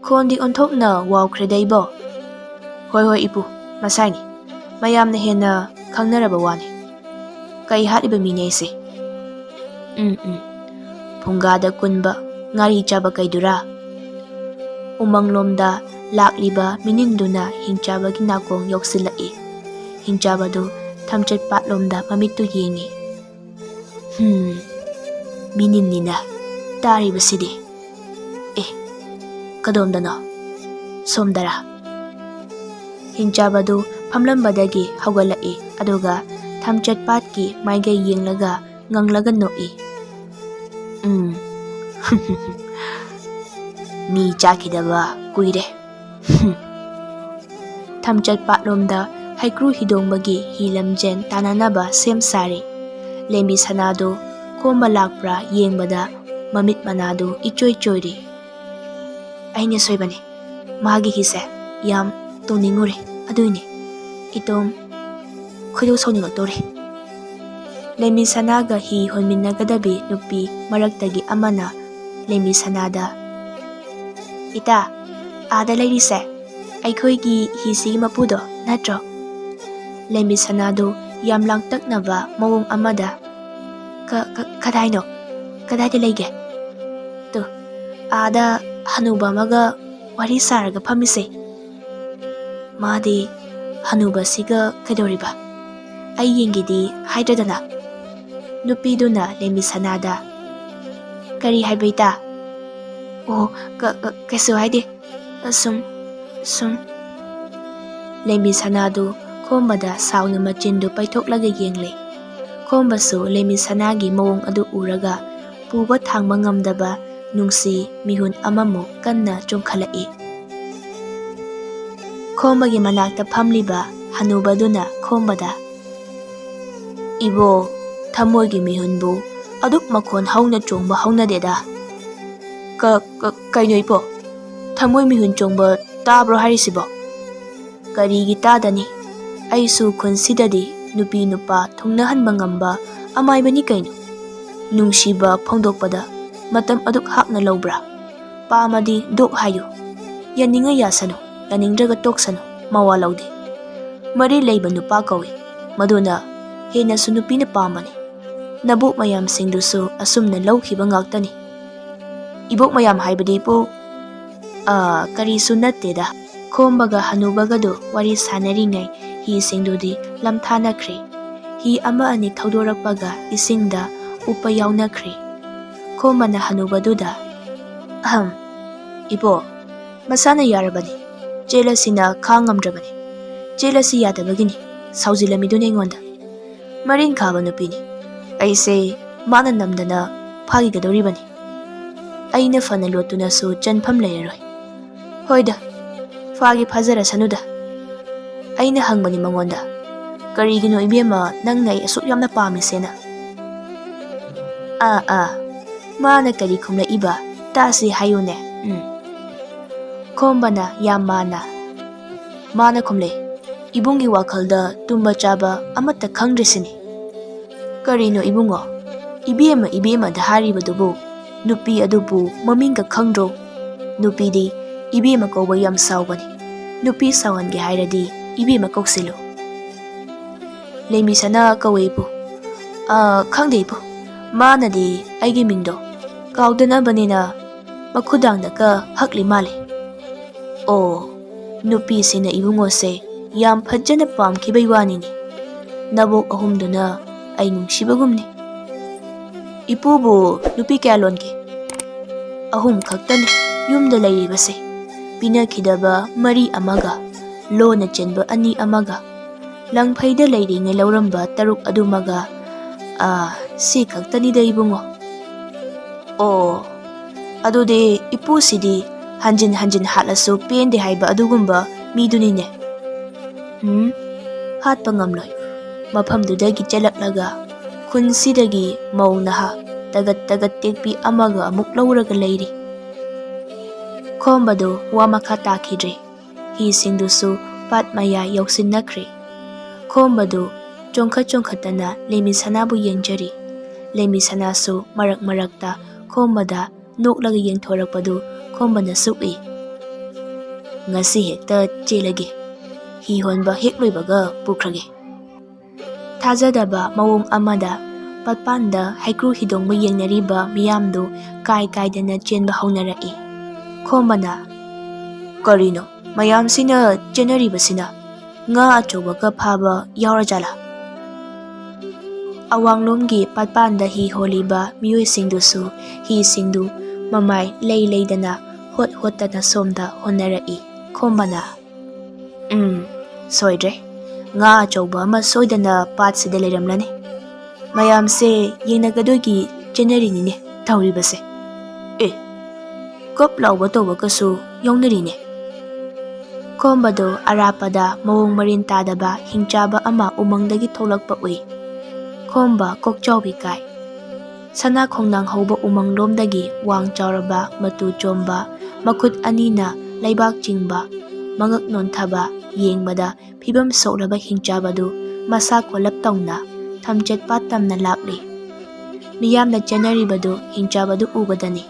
ꯈꯣꯟꯗꯤ ꯑꯣꯟꯊꯣꯛꯅ ꯋꯥꯎꯈ꯭ꯔꯦꯗ ꯏꯕꯣ꯫ ꯍꯣꯏ ꯏꯄꯨ, ꯃꯁꯥꯏꯅꯤ, ꯃꯌꯥꯝꯅ ꯍꯦꯟꯅ ꯈꯪꯅꯔꯕ ꯋꯥꯅꯤ꯫ ꯀꯩ ꯍꯥꯠꯂꯤꯕ ꯃꯤꯅꯦ ꯑꯩꯁꯦ꯫ ꯐꯨꯡꯒꯥꯗ ꯀꯨꯟꯕ ꯉꯥꯔꯤ ꯆꯥꯕ ꯀꯩꯗꯨꯔꯥ? ꯎꯃꯪꯂꯣꯝꯗ ꯂꯥꯛꯂꯤꯕ ꯃꯤꯅꯤꯟꯗꯨꯅ ꯍꯤꯡꯆꯥꯕꯒꯤ ꯅꯥꯀꯣꯡ ꯌꯧꯁꯤꯜꯂꯛꯏ꯫ ꯍꯤꯡꯆꯥꯕꯗꯨ ꯊꯝꯆꯦꯠ ꯄꯥꯠꯂꯣꯝꯗ ꯃꯃꯤꯠꯇꯨ ꯌꯦꯡꯉꯤ꯫ ꯃꯤꯅꯤꯟꯅꯤꯅ ꯇꯥꯔꯤꯕꯁꯤꯗꯤ꯫ ꯀꯗꯣꯝꯗꯅꯣ? ꯁꯣꯝꯗꯔꯥ? ꯍꯤꯡꯆꯥꯕꯗꯨ ꯐꯝꯂꯝꯕꯗꯒꯤ ꯍꯧꯒꯠꯂꯛꯏ ꯑꯗꯨꯒ ꯊꯝꯆꯦꯠ ꯄꯥꯠꯀꯤ ꯃꯥꯏꯀꯩ ꯌꯦꯡꯂꯒ ꯉꯪꯂꯒ ꯅꯣꯛꯏ꯫ ꯃꯤ ꯆꯥꯈꯤꯗꯕ ꯀꯨꯏꯔꯦ꯫ ꯊꯝꯆꯦꯠ ꯄꯥꯠꯂꯣꯝꯗ ꯍꯩꯀ꯭ꯔꯨ ꯍꯤꯗꯣꯡꯕꯒꯤ ꯍꯤ ꯂꯝꯖꯦꯟ ꯇꯥꯟꯅꯅꯕ ꯁꯦꯝ ꯁꯥꯔꯤ꯫ ꯂꯦꯝꯕꯤ ꯁꯅꯥꯗꯨ ꯈꯣꯝꯕ ꯂꯥꯛꯄ꯭ꯔꯥ ꯌꯦꯡꯕꯗ ꯃꯃꯤꯠ ꯃꯅꯥꯗꯨ ꯏꯆꯣꯏ ꯆꯣꯏꯔꯤ꯫ ꯑꯩꯅ ꯁꯣꯏꯕꯅꯤ, ꯃꯥꯒꯤ ꯍꯤꯁꯦ ꯌꯥꯝ ꯇꯣꯡꯅꯤꯡꯉꯨꯔꯦ, ꯑꯗꯨꯏꯅꯤ ꯏꯇꯣꯝ ꯈꯣꯏꯗꯧ ꯁꯥꯎꯅꯤꯡꯂꯛꯇꯣꯔꯦ꯫ ꯂꯦꯝꯕꯤ ꯁꯅꯥꯒ ꯍꯤ ꯍꯣꯟꯃꯤꯟꯅꯒꯗꯕꯤ ꯅꯨꯄꯤ ꯃꯔꯛꯇꯒꯤ ꯑꯃꯅ ꯂꯦꯝꯕꯤ ꯁꯅꯥꯗ, "ꯏꯇꯥ, ꯑꯥꯗ ꯂꯩꯔꯤꯁꯦ ꯑꯩꯈꯣꯏꯒꯤ ꯍꯤꯁꯤꯒꯤ ꯃꯄꯨꯗꯣ ꯅꯠꯇ꯭ꯔꯣ?" ꯂꯦꯝꯕꯤ ꯁꯅꯥꯗꯨ ꯌꯥꯝ ꯂꯥꯡꯇꯛꯅꯕ ꯃꯑꯣꯡ ꯑꯃꯗ, "ꯀꯗꯥꯏꯅꯣ? ꯀꯗꯥꯏꯗ ꯂꯩꯒꯦ? ꯇꯨ, ꯑꯥꯗ ꯍꯅꯨꯕ ꯑꯃꯒ ꯋꯥꯔꯤ ꯁꯥꯔꯒ ꯐꯝꯃꯤꯁꯦ꯫ ꯃꯥꯗꯤ ꯍꯅꯨꯕꯁꯤꯒ ꯀꯩꯗꯧꯔꯤꯕ? ꯑꯩ ꯌꯦꯡꯒꯦꯗꯤ ꯍꯥꯏꯗ꯭ꯔꯗꯅ?" ꯅꯨꯄꯤꯗꯨꯅ ꯂꯦꯝꯕꯤ ꯁꯅꯥꯗ, "ꯀꯔꯤ ꯍꯥꯏꯕ ꯏꯇꯥ?" "ꯑꯣ, ꯀꯩꯁꯨ ꯍꯥꯏꯗꯦ, ꯁꯨꯝ." ꯂꯦꯝꯕꯤ ꯁꯅꯥꯗꯨ ꯈꯣꯝꯕꯗ ꯁꯥꯎꯅ ꯃꯆꯤꯟꯗꯨ ꯄꯩꯊꯣꯛꯂꯒ ꯌꯦꯡꯂꯦ꯫ ꯈꯣꯝꯕꯁꯨ ꯂꯦꯝꯕꯤ ꯁꯅꯥꯒꯤ ꯃꯑꯣꯡ ꯑꯗꯨ ꯎꯔꯒ ꯄꯨꯕ ꯊꯥꯡꯕ ꯉꯝꯗꯕ ꯅꯨꯡꯁꯤ ꯃꯤꯍꯨꯟ ꯑꯃꯃꯨꯛ ꯀꯟꯅ ꯆꯣꯡꯈꯠꯂꯛꯏ꯫ ꯈꯣꯝꯕꯒꯤ ꯃꯅꯥꯛꯇ ꯐꯝꯂꯤꯕ ꯍꯅꯨꯕꯗꯨꯅ ꯈꯣꯝꯕꯗ, "ꯏꯕꯣ, ꯊꯃꯣꯏꯒꯤ ꯃꯤꯍꯨꯟꯕꯨ ꯑꯗꯨꯛ ꯃꯈꯣꯟ ꯍꯧꯅ ꯆꯣꯡꯕ ꯍꯧꯅꯗꯦꯗ." "ꯀꯩꯅꯣ ꯏꯄꯣ, ꯊꯃꯣꯏ ꯃꯤꯍꯨꯟ ꯆꯣꯡꯕ ꯇꯥꯕ꯭ꯔꯣ ꯍꯥꯏꯔꯤꯁꯤꯕꯣ?" "ꯀꯔꯤꯒꯤ ꯇꯥꯗꯅꯤ? ꯑꯩꯁꯨ ꯈꯨꯟꯁꯤꯗꯗꯤ ꯅꯨꯄꯤ ꯅꯨꯄꯥ ꯊꯨꯡꯅꯍꯟꯕ ꯉꯝꯕ ꯑꯃꯥꯏꯕꯅꯤ ꯀꯩꯅꯣ꯫ ꯅꯨꯡꯁꯤꯕ ꯐꯣꯡꯗꯣꯛꯄꯗ ꯃꯇꯝ ꯑꯗꯨꯛ ꯍꯥꯞꯅ ꯂꯧꯕ꯭ꯔꯥ? ꯄꯥꯝꯃꯗꯤ ꯗꯣꯛ ꯍꯥꯏꯌꯨ, ꯌꯥꯅꯤꯡꯉ ꯌꯥꯁꯅꯨ, ꯌꯥꯅꯤꯡꯗ꯭ꯔꯒ ꯇꯣꯛꯁꯅꯨ, ꯃꯋꯥ ꯂꯧꯗꯦ꯫ ꯃꯔꯤ ꯂꯩꯕ ꯅꯨꯄꯥ ꯀꯧꯏ, ꯃꯗꯨꯅ ꯍꯦꯟꯅꯁꯨ ꯅꯨꯄꯤꯅ ꯄꯥꯝꯕꯅꯤ꯫ ꯅꯕꯣꯛ ꯃꯌꯥꯝꯁꯤꯡꯗꯨꯁꯨ ꯑꯁꯨꯝꯅ ꯂꯧꯈꯤꯕ ꯉꯥꯛꯇꯅꯤ." "ꯏꯕꯣꯛ ꯃꯌꯥꯝ ꯍꯥꯏꯕꯗꯤ ꯏꯄꯨ?" "ꯀꯔꯤꯁꯨ ꯅꯠꯇꯦꯗ." ꯈꯣꯝꯕꯒ ꯍꯅꯨꯕꯒꯗꯨ ꯋꯥꯔꯤ ꯁꯥꯟꯅꯔꯤꯉꯩ ꯍꯤꯁꯤꯡꯗꯨꯗꯤ ꯂꯝꯊꯥꯅꯈ꯭ꯔꯦ꯫ ꯍꯤ ꯑꯃ ꯑꯅꯤ ꯊꯧꯗꯣꯔꯛꯄꯒ ꯏꯁꯤꯡꯗ ꯎꯞꯄ ꯌꯥꯎꯅꯈ꯭ꯔꯦ꯫ ꯈꯣꯝꯕꯅ ꯍꯅꯨꯕꯗꯨꯗ, "ꯏꯄꯣ, ꯃꯁꯥꯅ ꯌꯥꯔꯕꯅꯤ, ꯆꯦꯜꯂꯁꯤꯅ ꯈꯥꯡ ꯉꯝꯗ꯭ꯔꯕꯅꯤ꯫ ꯆꯦꯜꯂꯁꯤ ꯌꯥꯗꯕꯒꯤꯅꯤ, ꯁꯥꯎꯖꯤꯜꯂꯝꯃꯤꯗꯨꯅ ꯑꯩꯉꯣꯟꯗ꯫ ꯃꯔꯤꯟ ꯈꯥꯕ ꯅꯨꯄꯤꯅꯤ, ꯑꯩꯁꯦ ꯃꯥꯅ ꯅꯝꯗꯅ ꯐꯥꯈꯤꯒꯗꯧꯔꯤꯕꯅꯤ꯫ ꯑꯩꯅ ꯐꯅ ꯂꯣꯠꯇꯨꯅꯁꯨ ꯆꯟꯐꯝ ꯂꯩꯔꯔꯣꯏ꯫ ꯍꯣꯏꯗ, ꯐꯥꯖꯔꯁꯅꯨꯗ." ꯑꯩꯅ ꯍꯪꯕꯅꯤ ꯃꯉꯣꯟꯗ, "ꯀꯔꯤꯒꯤꯅꯣ ꯏꯕꯦꯝꯃ ꯅꯪꯅ ꯑꯩ ꯑꯁꯨꯛ ꯌꯥꯝꯅ ꯄꯥꯝꯃꯤꯁꯦꯅ?" ꯃꯥꯅ ꯀꯔꯤ ꯈꯨꯝꯂꯛꯏꯕ ꯇꯥꯁꯤ ꯍꯥꯏꯌꯨꯅꯦ." ꯈꯣꯝꯕꯅ ꯌꯥꯝ ꯃꯥꯅ ꯈꯨꯝꯂꯛꯏ, "ꯏꯕꯨꯡꯒꯤ ꯋꯥꯈꯜꯗ ꯇꯨꯝꯕ ꯆꯥꯕ ꯑꯃꯠꯇ ꯈꯪꯗ꯭ꯔꯤꯁꯤꯅꯤ." "ꯀꯔꯤꯅꯣ ꯏꯕꯨꯡꯉꯣ, ꯏꯕꯦꯝꯃꯗ ꯍꯥꯏꯔꯤꯕꯗꯨꯕꯨ? ꯅꯨꯄꯤ ꯑꯗꯨꯕꯨ ꯃꯃꯤꯡꯒ ꯈꯪꯗ꯭ꯔꯣ? ꯅꯨꯄꯤꯗꯤ ꯏꯕꯦꯝꯃ ꯀꯧꯕ ꯌꯥꯝ ꯁꯥꯎꯕꯅꯤ꯫ ꯅꯨꯄꯤ ꯁꯥꯎꯍꯟꯒꯦ ꯍꯥꯏꯔꯗꯤ ꯏꯕꯦꯝꯃ ꯀꯧꯁꯤꯜꯂꯨ." "ꯂꯦꯝꯕꯤ ꯁꯅꯥ ꯀꯧꯋꯦ ꯏꯄꯨ." "ꯈꯪꯗꯦ ꯏꯄꯨ, ꯃꯥꯅꯗꯤ ꯑꯩꯒꯤ ꯃꯤꯡꯗꯣ ꯀꯥꯎꯗꯅꯕꯅꯤꯅ ꯃꯈꯨꯗꯥꯡꯗꯒ ꯍꯛꯂꯤ ꯃꯥꯜꯂꯤ." "ꯑꯣ, ꯅꯨꯄꯤꯁꯤꯅ ꯏꯕꯨꯡꯉꯣꯁꯦ ꯌꯥꯝ ꯐꯖꯅ ꯄꯥꯝꯈꯤꯕꯩ ꯋꯥꯅꯤꯅꯦ꯫ Nabok ahumduna ay nungsibagumni. Ipubu nupi kaya lonke? Ahum khaktani yumda layribase. Pinakidaba mari amaga, lona chenba ani amaga, langphayda layringai lauramba taruk adumaga, si khaktani da ibungo. Oh, adude ipu sidi hanjin halasu pende haiba adugumba midunine. Hatpa ngamloi. Mafamdudagi chalaklaga khunsidagi maunaha tagat tekpi amaga amuk lauraga layri. Khombadu wa makha takidre. Hi singdusu pat maya yausinnakre. Khombadu chongkhatana lemi sanabu yengjari. Lemi sanasu marakta khombada noklaga yengthorakpadu khombana suk'i. Ngasi hekta chelage. Hi honba hekloibaga pukrage. Thajadaba mawong amada patpanda haikru hidongba yengnariba miyamdu kaidana chenba haunara'i. Khombana karino mayamsina chenaribasina nga achobaga phaba yaurajala. Awanglomgi patpanda hi holiba miyoisingdusu hi singdu mamai leidana hotana somda honara'i. Khombana soidre nga achoba ama soidana patsida leiramlani. Mayamse yengnagadogi chenarinine tauribase. Kop lauba tobakasu yaunarine. Khombado arapada mawong marin tadaba hingchaba ama umangdagi tholakpa ui. Khomba kokchaubi kai. Sana khongnang hauba umanglomdagi wang chauraba matu chomba makhut anina laibak chingba mangak nonthaba yengbada phibam soklaba hingchabadu masa kolap tawna thamchet patamna lakli. Miyamna chenaribadu hingchabadu ubadani.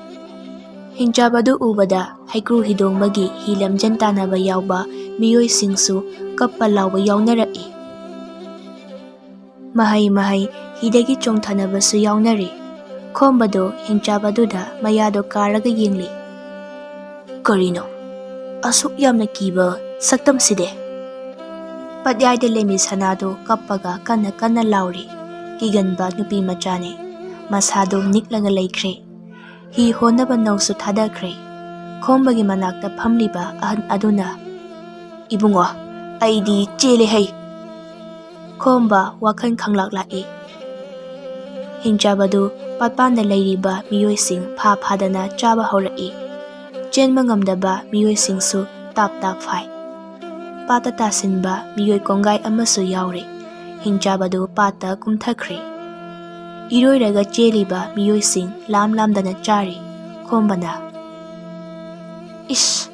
Hingchabadu ubada haikru hidongmagi hilamjan tanaba yauba miyoi singsu kappa lauba yaunara'i. Mahai hidagi chongthanabasu yaunari. Khombado hingchabaduda mayado karaga yengli. Karino asuk yamna kiba saktam side. Padyayda lemi sanado kappaga kana lauri. Kiganba nupi machane. Masado niklaga laikre. Hi honaba nausu thadakre. Khombagi manakta phamliba ahan aduna. Ibungo, aidi chele hai. Khomba wakhan khanglaklai. Hingchabadu patpanda layriba miyoising phadana chaba haura'i. Chenba ngamdaba miyoisingsu tap phai. Pata tasinba miyoi kongai amasu yauri. Hingchabadu pata kumthakre. Iroiraga cheliba miyoising lamdana chari. Khombana ish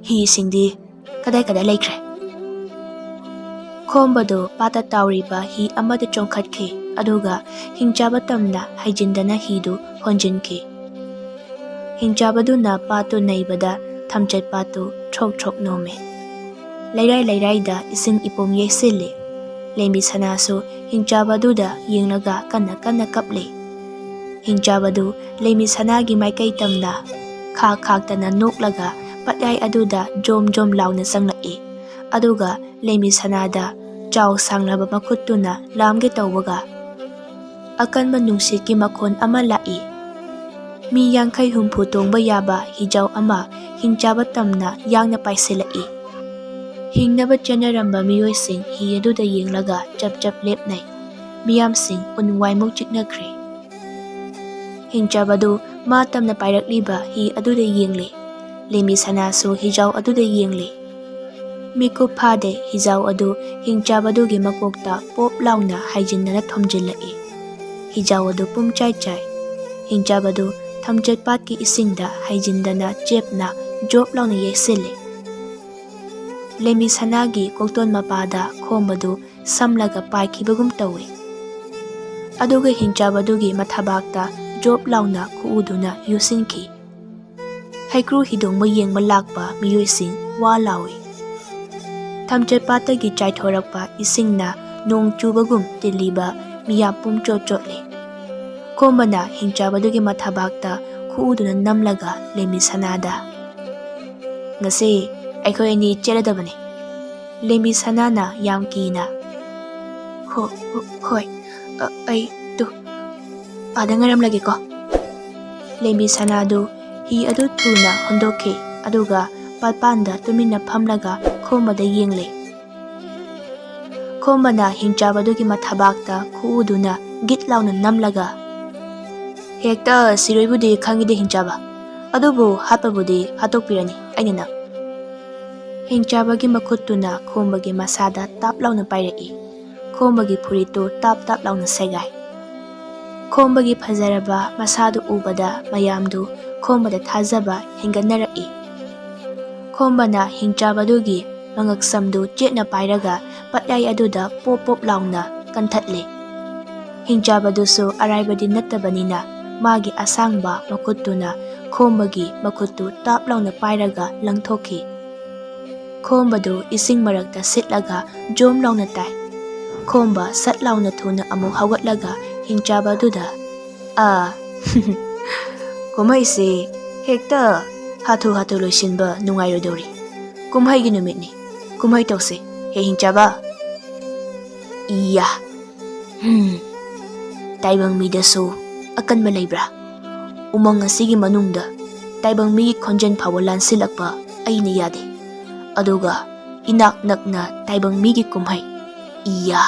hi singdi kadai laikre. Khombado pata tauriba hi amada chongkhatke aduga hingchaba tamna haijindana hidu honjinke. Hingchabaduna patu naibada thamchet patu thok nome. Lairai da ising ipom yesile. Lembi sanasu hingchabaduda yenglaga kana kaple. Hingchabadu lembi sanagi maikai tamna khaktana noklaga patyai aduda jom launa sanglai. Aduga lembi sanada chaw sanglaba makhutuna lamge tawbaga akanba nungsitki makhon ama lai. Mi yangkai humpu tongba yaba hijau ama hingchaba tamna yangna paisilai. Hingnaba chenaramba miyoising hi aduda yenglaga chap lepnai. Miyamsing unwaimuk chiknakre. Hingchabadu ma tamna pairakliba hi aduda yengle. Lembi sanasu hijau aduda yengle. Mikup phade hijau adu hingchabadugi makokta pop launa haijindana thomjillai. Hijau adu pumchai. Hingchabadu thamchet patki isingda haijindana chepna job launa yesile. Lembi sanagi kokton mapada khombadu samlaga paikibagum tawi. Aduga hingchabadugi mathabakta job launa kuuduna yusinki. Haikru hidongba yengba lakpa miyoising wa lawi. Thamchet patagi chaithorakpa isingna nong chubagum tiliba miyapum chotle. Khombana hingchabadugi mathabakta kuuduna namlaga lembi sanada. Ngasi aikoy ni cheladabani. Lembi sanana yam kina. ꯍꯣꯏ ꯑꯩ two ꯑꯥꯗ ꯉꯥꯏꯔꯝꯂꯒꯦꯀꯣ꯫ ꯂꯦꯝꯕꯤ ꯁꯅꯥꯗꯨ ꯍꯤ ꯑꯗꯨ ꯊꯨꯅ ꯍꯣꯟꯗꯣꯛꯈꯤ ꯑꯗꯨꯒ ꯄꯥꯠꯄꯥꯟꯗ ꯇꯨꯃꯤꯟꯅ ꯐꯝꯂꯒ ꯈꯣꯝꯕꯗ ꯌꯦꯡꯂꯦ꯫ ꯈꯣꯝꯕꯅ ꯍꯤꯡꯆꯥꯕꯗꯨꯒꯤ ꯃꯊꯕꯥꯛꯇ ꯈꯨꯎꯗꯨꯅ ꯒꯤꯠ ꯂꯥꯎꯅ ꯅꯝꯂꯒ "ꯍꯦꯛꯇ ꯁꯤꯔꯣꯏꯕꯨꯗꯤ ꯈꯪꯉꯤꯗ ꯍꯤꯡꯆꯥꯕ, ꯑꯗꯨꯕꯨ ꯍꯥꯠꯄꯕꯨꯗꯤ ꯍꯥꯠꯇꯣꯛꯄꯤꯔꯅꯤ ꯑꯩꯅ ꯅꯪ"꯫ ꯍꯤꯡꯆꯥꯕꯒꯤ ꯃꯈꯨꯠꯇꯨꯅ ꯈꯣꯝꯕꯒꯤ ꯃꯁꯥꯗ ꯇꯥꯞ ꯂꯥꯎꯅ ꯄꯥꯏꯔꯛꯏ꯫ ꯈꯣꯝꯕꯒꯤ ꯐꯨꯔꯤꯠꯇꯨ ꯇꯥꯞ ꯇꯥꯞ ꯂꯥꯎꯅ ꯁꯦꯒꯥꯏ꯫ ꯈꯣꯝꯕꯒꯤ ꯐꯖꯔꯕ ꯃꯁꯥꯗꯨ ꯎꯕꯗ ꯃꯌꯥꯝꯗꯨ ꯈꯣꯝꯕꯗ ꯊꯥꯖꯕ ꯍꯦꯟꯒꯠꯅꯔꯛꯏ꯫ ꯈꯣꯝꯕꯅ ꯍꯤꯡꯆꯥꯕꯗꯨꯒꯤ ꯃꯉꯛꯁꯝꯗꯨ ꯆꯦꯠꯅ ꯄꯥꯏꯔꯒ ꯄꯠꯌꯥꯏ ꯑꯗꯨꯗ ꯄꯣꯞ ꯄꯣꯞ ꯂꯥꯎꯅ ꯀꯟꯊꯠꯂꯦ꯫ ꯍꯤꯡꯆꯥꯕꯗꯨꯁꯨ ꯑꯔꯥꯏꯕꯗꯤ ꯅꯠꯇꯕꯅꯤꯅ ꯃꯥꯒꯤ ꯑꯁꯥꯡꯕ ꯃꯈꯨꯠꯇꯨꯅ ꯈꯣꯝꯕꯒꯤ ꯃꯈꯨꯠꯇꯨ ꯇꯥꯞ ꯂꯥꯎꯅ ꯄꯥꯏꯔꯒ ꯂꯪꯊꯣꯛꯈꯤ꯫ ꯈꯣꯝꯕꯗꯨ ꯏꯁꯤꯡ ꯃꯔꯛꯇ ꯁꯤꯠꯂꯒ ꯖꯣꯝ ꯂꯥꯎꯅ ꯇꯥꯏ꯫ ꯈꯣꯝꯕ ꯁꯠ ꯂꯥꯎꯅ ꯊꯨꯅ ꯑꯃꯨꯛ ꯍꯧꯒꯠꯂꯒ ꯍꯤꯡꯆꯥꯕꯗꯨꯗ ꯀꯨꯝꯍꯩꯁꯤ ꯍꯦꯛꯇ ꯍꯥꯊꯨ ꯍꯥꯊꯨ ꯂꯣꯏꯁꯤꯟꯕ ꯅꯨꯡꯉꯥꯏꯔꯣꯏꯗꯧꯔꯤ꯫ ꯀꯨꯝꯍꯩꯒꯤ ꯅꯨꯃꯤꯠꯅꯤ, ꯀꯨꯝꯍꯩ ꯇꯧꯁꯤ ꯍꯦ ꯍꯤꯡꯆꯥꯕ꯫ ꯏꯌꯥ, ꯇꯥꯏꯕꯪ ꯃꯤꯗꯁꯨ ꯑꯀꯟꯕ ꯂꯩꯕ꯭ꯔꯥ? ꯎꯃꯪ ꯑꯁꯤꯒꯤ ꯃꯅꯨꯡꯗ ꯇꯥꯏꯕꯪ ꯃꯤꯒꯤ ꯈꯣꯟꯖꯦꯜ ꯐꯥꯎꯕ ꯂꯥꯟꯁꯤꯜꯂꯛꯄ ꯑꯩꯅ ꯌꯥꯗꯦ, ꯑꯗꯨꯒ ꯏꯅꯥꯛ ꯅꯛꯅ ꯇꯥꯏꯕꯪ ꯃꯤꯒꯤ ꯀꯨꯝꯍꯩ, ꯏꯌꯥ꯫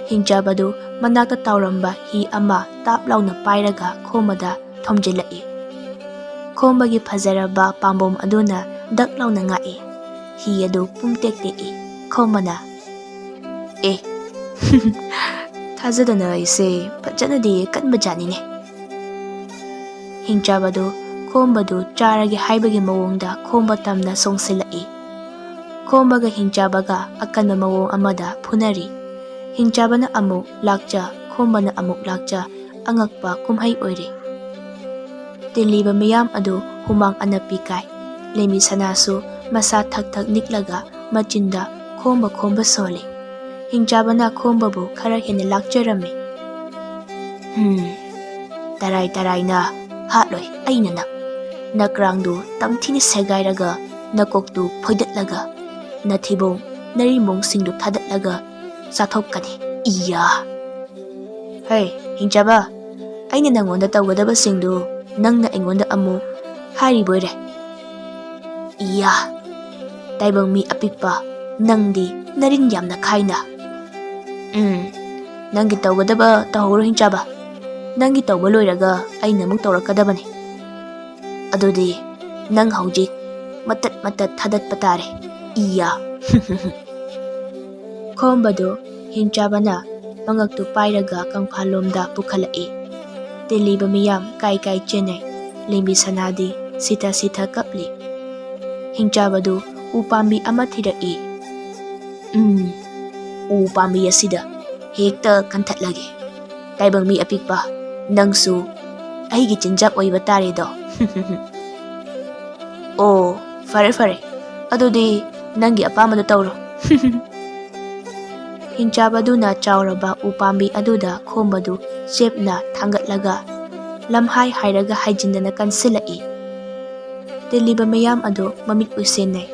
ꯍꯤꯡꯆꯥꯕꯗꯨ ꯃꯅꯥꯛꯇ ꯇꯥꯎꯔꯝꯕ ꯍꯤ ꯑꯃ ꯇꯥꯞ ꯂꯥꯎꯅ ꯄꯥꯏꯔꯒ ꯈꯣꯝꯕꯗ ꯊꯣꯝꯖꯤꯜꯂꯛꯏ꯫ ꯈꯣꯝꯕꯒꯤ ꯐꯖꯔꯕ ꯄꯥꯝꯕꯣꯝ ꯑꯗꯨꯅ ꯗꯛ ꯂꯥꯎꯅ ꯉꯥꯛꯏ꯫ ꯍꯤ ꯑꯗꯨ ꯄꯨꯡꯇꯦꯛ ꯇꯦꯛꯏ꯫ ꯈꯣꯝꯕꯅ ꯊꯥꯖꯗꯅ ꯑꯩꯁꯦ ꯐꯖꯅꯗꯤ ꯀꯟꯕꯖꯥꯠꯅꯤꯅꯦ꯫ ꯍꯤꯡꯆꯥꯕꯗꯨ ꯈꯣꯝꯕꯗꯨ ꯆꯥꯔꯒꯦ ꯍꯥꯏꯕꯒꯤ ꯃꯑꯣꯡꯗ ꯈꯣꯝꯕ ꯇꯝꯅ ꯆꯣꯡꯁꯤꯜꯂꯛꯏ꯫ ꯈꯣꯝꯕꯒ ꯍꯤꯡꯆꯥꯕꯒ ꯑꯀꯟꯕ ꯃꯑꯣꯡ ꯑꯃꯗ ꯐꯨꯅꯔꯤ꯫ ꯍꯤꯡꯆꯥꯕꯅ ꯑꯃꯨꯛ ꯂꯥꯛꯆ, ꯈꯣꯝꯕꯅ ꯑꯃꯨꯛ ꯂꯥꯛꯆ, ꯑꯉꯛꯄ ꯀꯨꯝꯍꯩ ꯑꯣꯏꯔꯤ꯫ ꯇꯤꯜꯂꯤꯕ ꯃꯤꯌꯥꯝ ꯑꯗꯨ ꯍꯨꯃꯥꯡ ꯑꯅꯞꯄꯤ ꯀꯥꯏ꯫ ꯂꯦꯝꯕꯤ ꯁꯅꯥꯁꯨ ꯃꯁꯥ ꯊꯛ ꯊꯛ ꯅꯤꯛꯂꯒ ꯃꯆꯤꯟꯗ ꯈꯣꯝꯕ ꯁꯣꯜꯂꯤ꯫ ꯍꯤꯡꯆꯥꯕꯅ ꯈꯣꯝꯕꯕꯨ ꯈꯔ ꯍꯦꯟꯅ ꯂꯥꯛꯆꯔꯝꯃꯤ꯫ ꯇꯔꯥꯏ ꯇꯔꯥꯏꯅ ꯍꯥꯠꯂꯣꯏ ꯑꯩꯅ ꯅꯪ꯫ ꯅꯀ꯭ꯔꯥꯡꯗꯨ ꯇꯝꯊꯤꯅ ꯁꯦꯒꯥꯏꯔꯒ ꯅꯀꯣꯛꯇꯨ ꯐꯣꯏꯗꯠꯂꯒ ꯅꯊꯤꯕꯣꯡ ꯅꯔꯤꯃꯣꯡꯁꯤꯡꯗꯨ ꯊꯥꯗꯠꯂꯒ ꯆꯥꯊꯣꯛꯀꯅꯤ, ꯏꯌꯥ꯫ ꯍꯩ ꯍꯤꯡꯆꯥꯕ, ꯑꯩꯅ ꯅꯪꯉꯣꯟꯗ ꯇꯧꯒꯗꯕꯁꯤꯡꯗꯨ ꯅꯪꯅ ꯑꯩꯉꯣꯟꯗ ꯑꯃꯨꯛ ꯍꯥꯏꯔꯤꯕꯣꯏꯔꯦ? ꯏꯌꯥ, ꯇꯥꯏꯕꯪ ꯃꯤ ꯑꯄꯤꯛꯄ, ꯅꯪꯗꯤ ꯅꯔꯤꯟ ꯌꯥꯝꯅ ꯈꯥꯏꯅ꯫ ꯅꯪꯒꯤ ꯇꯧꯒꯗꯕ ꯇꯧꯍꯧꯔꯣ ꯍꯤꯡꯆꯥꯕ, ꯅꯪꯒꯤ ꯇꯧꯕ ꯂꯣꯏꯔꯒ ꯑꯩꯅ ꯑꯃꯨꯛ ꯇꯧꯔꯛꯀꯗꯕꯅꯤ꯫ ꯑꯗꯨꯗꯤ ꯅꯪ ꯍꯧꯖꯤꯛ ꯃꯇꯠ ꯃꯇꯠ ꯊꯥꯗꯠꯄ ꯇꯥꯔꯦ, ꯏꯌꯥ꯫ ꯈꯣꯝꯕꯗꯨ ꯍꯤꯡꯆꯥꯕꯅ ꯃꯉꯛꯇꯨ ꯄꯥꯏꯔꯒ ꯀꯪꯐꯥꯜꯂꯣꯝꯗ ꯄꯨꯈꯠꯂꯛꯏ꯫ ꯇꯤꯜꯂꯤꯕ ꯃꯤꯌꯥꯝ ꯀꯥꯏ ꯀꯥꯏ ꯆꯦꯟꯅꯩ꯫ ꯂꯦꯝꯕꯤ ꯁꯅꯥꯗꯤ ꯁꯤꯊ ꯁꯤꯊ ꯀꯞꯂꯤ꯫ ꯍꯤꯡꯆꯥꯕꯗꯨ ꯎ ꯄꯥꯝꯕꯤ ꯑꯃ ꯊꯤꯔꯛꯏ꯫ ꯎ ꯄꯥꯝꯕꯤ ꯑꯁꯤꯗ ꯍꯦꯛꯇ ꯀꯟꯊꯠꯂꯒꯦ꯫ ꯇꯥꯏꯕꯪ ꯃꯤ ꯑꯄꯤꯛꯄ, ꯅꯪꯁꯨ ꯑꯩꯒꯤ ꯆꯤꯟꯖꯥꯛ ꯑꯣꯏꯕ ꯇꯥꯔꯦꯗꯣ꯫ ꯑꯣ ꯐꯔꯦ ꯐꯔꯦ, ꯑꯗꯨꯗꯤ ꯅꯪꯒꯤ ꯑꯄꯥꯝꯕꯗꯨ ꯇꯧꯔꯣ꯫ ꯍꯤꯡꯆꯥꯕꯗꯨꯅ ꯆꯥꯎꯔꯕ ꯎ ꯄꯥꯝꯕꯤ ꯑꯗꯨꯗ ꯈꯣꯝꯕꯗꯨ ꯆꯦꯞꯅ ꯊꯥꯡꯒꯠꯂꯒ ꯂꯝꯍꯥꯏ ꯍꯥꯏꯔꯒ ꯍꯥꯏꯖꯤꯟꯗꯅ ꯀꯟꯁꯤꯜꯂꯛꯏ꯫ ꯇꯤꯜꯂꯤꯕ ꯃꯌꯥꯝ ꯑꯗꯨ ꯃꯃꯤꯠ ꯎꯏꯁꯤꯟꯅꯩ꯫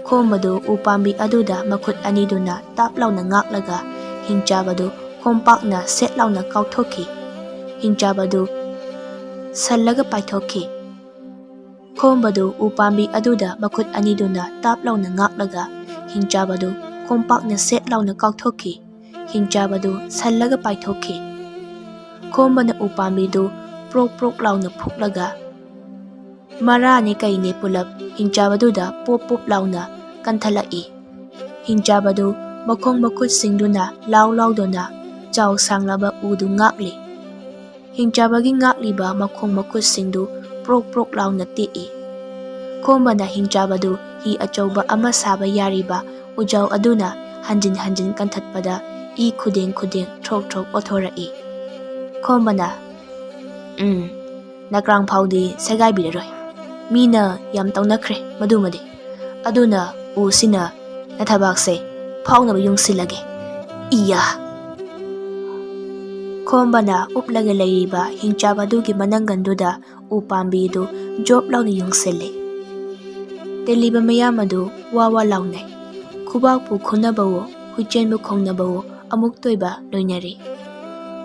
ꯈꯣꯝꯕꯗꯨ ꯎ ꯄꯥꯝꯕꯤ ꯑꯗꯨꯗ ꯃꯈꯨꯠ ꯑꯅꯤꯗꯨꯅ ꯇꯥꯞ ꯂꯥꯎꯅ ꯉꯥꯛꯂꯒ ꯍꯤꯡꯆꯥꯕꯗꯨ ꯈꯣꯡꯄꯥꯛꯅ ꯁꯦꯠ ꯂꯥꯎꯅ ꯀꯥꯎꯊꯣꯛꯈꯤ꯫ ꯍꯤꯡꯆꯥꯕꯗꯨ ꯁꯜꯂꯒ ꯄꯥꯏꯊꯣꯛꯈꯤ꯫ ꯈꯣꯝꯕꯗꯨ ꯎ ꯄꯥꯝꯕꯤ ꯑꯗꯨꯗ ꯃꯈꯨꯠ ꯑꯅꯤꯗꯨꯅ ꯇꯥꯞ ꯂꯥꯎꯅ ꯉꯥꯛꯂꯒ ꯍꯤꯡꯆꯥꯕꯗꯨ ꯈꯣꯡꯄꯥꯛꯅ ꯁꯦꯠ ꯂꯥꯎꯅ ꯀꯥꯎꯊꯣꯛꯈꯤ꯫ ꯍꯤꯡꯆꯥꯕꯗꯨ ꯁꯜꯂꯒ ꯄꯥꯏꯊꯣꯛꯈꯤ꯫ ꯈꯣꯝꯕꯅ ꯎ ꯄꯥꯝꯕꯤꯗꯨ ꯄ꯭ꯔꯣꯛ ꯄ꯭ꯔꯣꯛ ꯂꯥꯎꯅ ꯐꯨꯛꯂꯒ ꯃꯔꯥꯅꯦ ꯀꯩꯅꯦ ꯄꯨꯂꯞ ꯍꯤꯡꯆꯥꯕꯗꯨꯗ ꯄꯣꯞ ꯄꯣꯞ ꯂꯥꯎꯅ ꯀꯟꯊꯠꯂꯛꯏ꯫ ꯍꯤꯡꯆꯥꯕꯗꯨ ꯃꯈꯣꯡ ꯃꯈꯨꯠꯁꯤꯡꯗꯨꯅ ꯂꯥꯎ ꯂꯥꯎꯗꯨꯅ ꯆꯥꯎ ꯁꯥꯡꯂꯕ ꯎꯗꯨ ꯉꯥꯛꯂꯤ꯫ ꯍꯤꯡꯆꯥꯕꯒꯤ ꯉꯥꯛꯂꯤꯕ ꯃꯈꯣꯡ ꯃꯈꯨꯠꯁꯤꯡꯗꯨ ꯄ꯭ꯔꯣꯛ ꯄ꯭ꯔꯣꯛ ꯂꯥꯎꯅ ꯇꯦꯛꯏ꯫ ꯈꯣꯝꯕꯅ ꯍꯤꯡꯆꯥꯕꯗꯨ ꯍꯤ ꯑꯆꯧꯕ ꯑꯃ ꯁꯥꯕ ꯌꯥꯔꯤꯕ ꯎꯖꯥꯎ ꯑꯗꯨꯅ ꯍꯟꯖꯤꯟ ꯍꯟꯖꯤꯟ ꯀꯟꯊꯠꯄꯗ ꯏ ꯈꯨꯗꯦꯡ ꯈꯨꯗꯦꯡ ꯊ꯭ꯔꯣꯛ ꯊ꯭ꯔꯣꯛ ꯑꯣꯠꯊꯣꯔꯛꯏ꯫ ꯈꯣꯝꯕꯅ ꯅꯀ꯭ꯔꯥꯡ ꯐꯥꯎꯗꯤ ꯁꯦꯒꯥꯏꯕꯤꯔꯔꯣꯏ, ꯃꯤꯅ ꯌꯥꯝ ꯇꯧꯅꯈ꯭ꯔꯦ ꯃꯗꯨꯃꯗꯤ, ꯑꯗꯨꯅ ꯎꯁꯤꯅ ꯅꯊꯕꯥꯛꯁꯦ ꯐꯥꯎꯅꯕ ꯌꯨꯡꯁꯤꯜꯂꯒꯦ, ꯏꯌꯥ꯫ ꯈꯣꯝꯕꯅ ꯎꯞꯂꯒ ꯂꯩꯔꯤꯕ ꯍꯤꯡꯆꯥꯕꯗꯨꯒꯤ ꯃꯅꯪꯒꯟꯗꯨꯗ ꯎ ꯄꯥꯝꯕꯤꯗꯨ ꯖꯣꯞ ꯂꯥꯎꯅ ꯌꯨꯡꯁꯤꯜꯂꯤ꯫ ꯇꯤꯜꯂꯤꯕ ꯃꯌꯥꯝ ꯑꯗꯨ ꯋꯥ ꯋꯥ ꯂꯥꯎꯅꯩ꯫ ꯈꯨꯕꯥꯛꯄꯨ ꯈꯨꯅꯕꯋꯣ, ꯍꯨꯏꯆꯦꯟꯕꯨ ꯈꯣꯡꯅꯕꯕꯨ ꯑꯃꯨꯛ ꯇꯣꯏꯕ ꯂꯣꯏꯅꯔꯤ꯫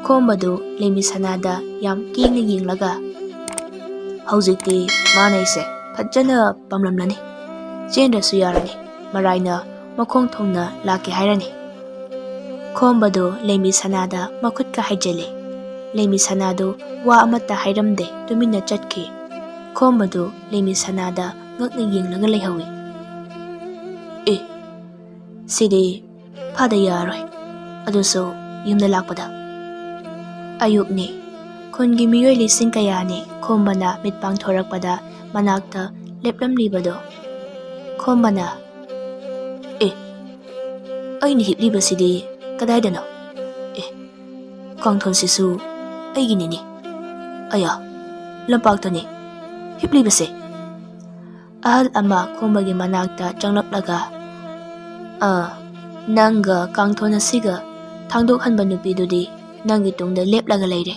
ꯈꯣꯝꯕꯗꯨ ꯂꯩꯃꯤ ꯁꯅꯥꯗ ꯌꯥꯝ ꯀꯤꯡꯅ ꯌꯦꯡꯂꯒ ꯍꯧꯖꯤꯛꯇꯤ ꯃꯥꯅ ꯑꯩꯁꯦ ꯐꯖꯅ ꯄꯥꯝꯂꯝꯂꯅꯤ, ꯆꯦꯟꯗ꯭ꯔꯁꯨ ꯌꯥꯔꯅꯤ, ꯃꯔꯥꯏꯅ ꯃꯈꯣꯡ ꯊꯣꯡꯅ ꯂꯥꯛꯀꯦ ꯍꯥꯏꯔꯅꯤ꯫ ꯈꯣꯝꯕꯗꯨ ꯂꯩꯃꯤ ꯁꯅꯥꯗ ꯃꯈꯨꯠꯀ ꯍꯥꯏꯖꯤꯜꯂꯤ꯫ ꯂꯩꯃꯤ ꯁꯅꯥꯗꯨ ꯋꯥ ꯑꯃꯠꯇ ꯍꯥꯏꯔꯝꯗꯦ, ꯇꯨꯃꯤꯟꯅ ꯆꯠꯈꯤ꯫ ꯈꯣꯝꯕꯗꯨ ꯂꯩꯃꯤ ꯁꯅꯥꯗ ꯉꯛꯅ ꯌꯦꯡꯂꯒ ꯂꯩꯍꯧꯏ꯫ ꯑꯦ, ꯁꯤꯗꯤ ꯐꯥꯗ ꯌꯥꯔꯣꯏ, ꯑꯗꯨꯁꯨ ꯌꯨꯝꯗ ꯂꯥꯛꯄꯗ꯫ ꯑꯌꯨꯛꯅꯤ, ꯈꯨꯟꯒꯤ ꯃꯤꯑꯣꯏ ꯂꯤꯁꯤꯡ ꯀꯌꯥꯅꯤ ꯈꯣꯝꯕꯅ ꯃꯤꯠ ꯄꯥꯡꯊꯣꯔꯛꯄꯗ ꯃꯅꯥꯛꯇ ꯂꯦꯞꯂꯝꯂꯤꯕꯗꯣ꯫ ꯈꯣꯝꯕꯅ "ꯑꯦ, ꯑꯩꯅ ꯍꯤꯞꯂꯤꯕꯁꯤꯗꯤ ꯀꯗꯥꯏꯗꯅꯣ? ꯑꯦ, ꯀꯥꯡꯊꯣꯟꯁꯤꯁꯨ ꯑꯩꯒꯤꯅꯤꯅꯦ꯫ ꯑꯌꯥ, ꯂꯝꯄꯥꯛꯇꯅꯤ ꯍꯤꯞꯂꯤꯕꯁꯦ"꯫ ꯑꯍꯜ ꯑꯃ ꯈꯣꯝꯕꯒꯤ ꯃꯅꯥꯛꯇ ꯆꯪꯂꯛꯂꯒ "ꯅꯪꯒ ꯀꯥꯡꯊꯣꯟ ꯑꯁꯤꯒ ꯊꯥꯡꯗꯣꯛꯍꯟꯕ ꯅꯨꯄꯤꯗꯨꯗꯤ ꯅꯪꯒꯤ ꯇꯨꯡꯗ ꯂꯦꯞꯂꯒ ꯂꯩꯔꯦ"꯫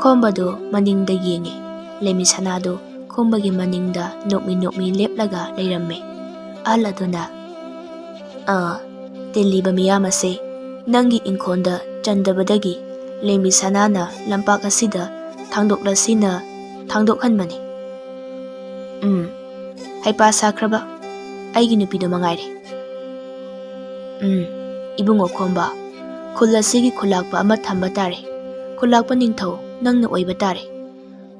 ꯈꯣꯝꯕꯗꯨ ꯃꯅꯤꯡꯗ ꯌꯦꯡꯉꯤ꯫ ꯂꯩꯃꯤ ꯁꯅꯥꯗꯨ ꯈꯣꯝꯕꯒꯤ ꯃꯅꯤꯡꯗ ꯅꯣꯛꯃꯤ ꯂꯦꯞꯂꯒ ꯂꯩꯔꯝꯃꯤ꯫ ꯑꯍꯜ ꯑꯗꯨꯅ "ꯇꯤꯜꯂꯤꯕ ꯃꯤꯌꯥꯝ ꯑꯁꯦ ꯅꯪꯒꯤ ꯏꯪꯈꯣꯜꯗ ꯆꯟꯗꯕꯗꯒꯤ ꯂꯩꯃꯤ ꯁꯅꯥꯅ ꯂꯝꯄꯥꯛ ꯑꯁꯤꯗ ꯊꯥꯡꯗꯣꯛꯂꯁꯤꯅ ꯊꯥꯡꯗꯣꯛꯍꯟꯕꯅꯤ꯫ ꯍꯩꯄꯥ ꯁꯥꯈ꯭ꯔꯕ ꯑꯩꯒꯤ ꯅꯨꯄꯤꯗꯨ ꯃꯉꯥꯏꯔꯦ꯫ ꯏꯕꯨꯡꯉꯣ ꯈꯣꯝꯕ, ꯈꯨꯜ ꯑꯁꯤꯒꯤ ꯈꯨꯜꯂꯥꯛꯄ ꯑꯃ ꯊꯝꯕ ꯇꯥꯔꯦ꯫ ꯈꯨꯜꯂꯥꯛꯄ ꯅꯤꯡꯊꯧ ꯅꯪꯅ ꯑꯣꯏꯕ ꯇꯥꯔꯦ꯫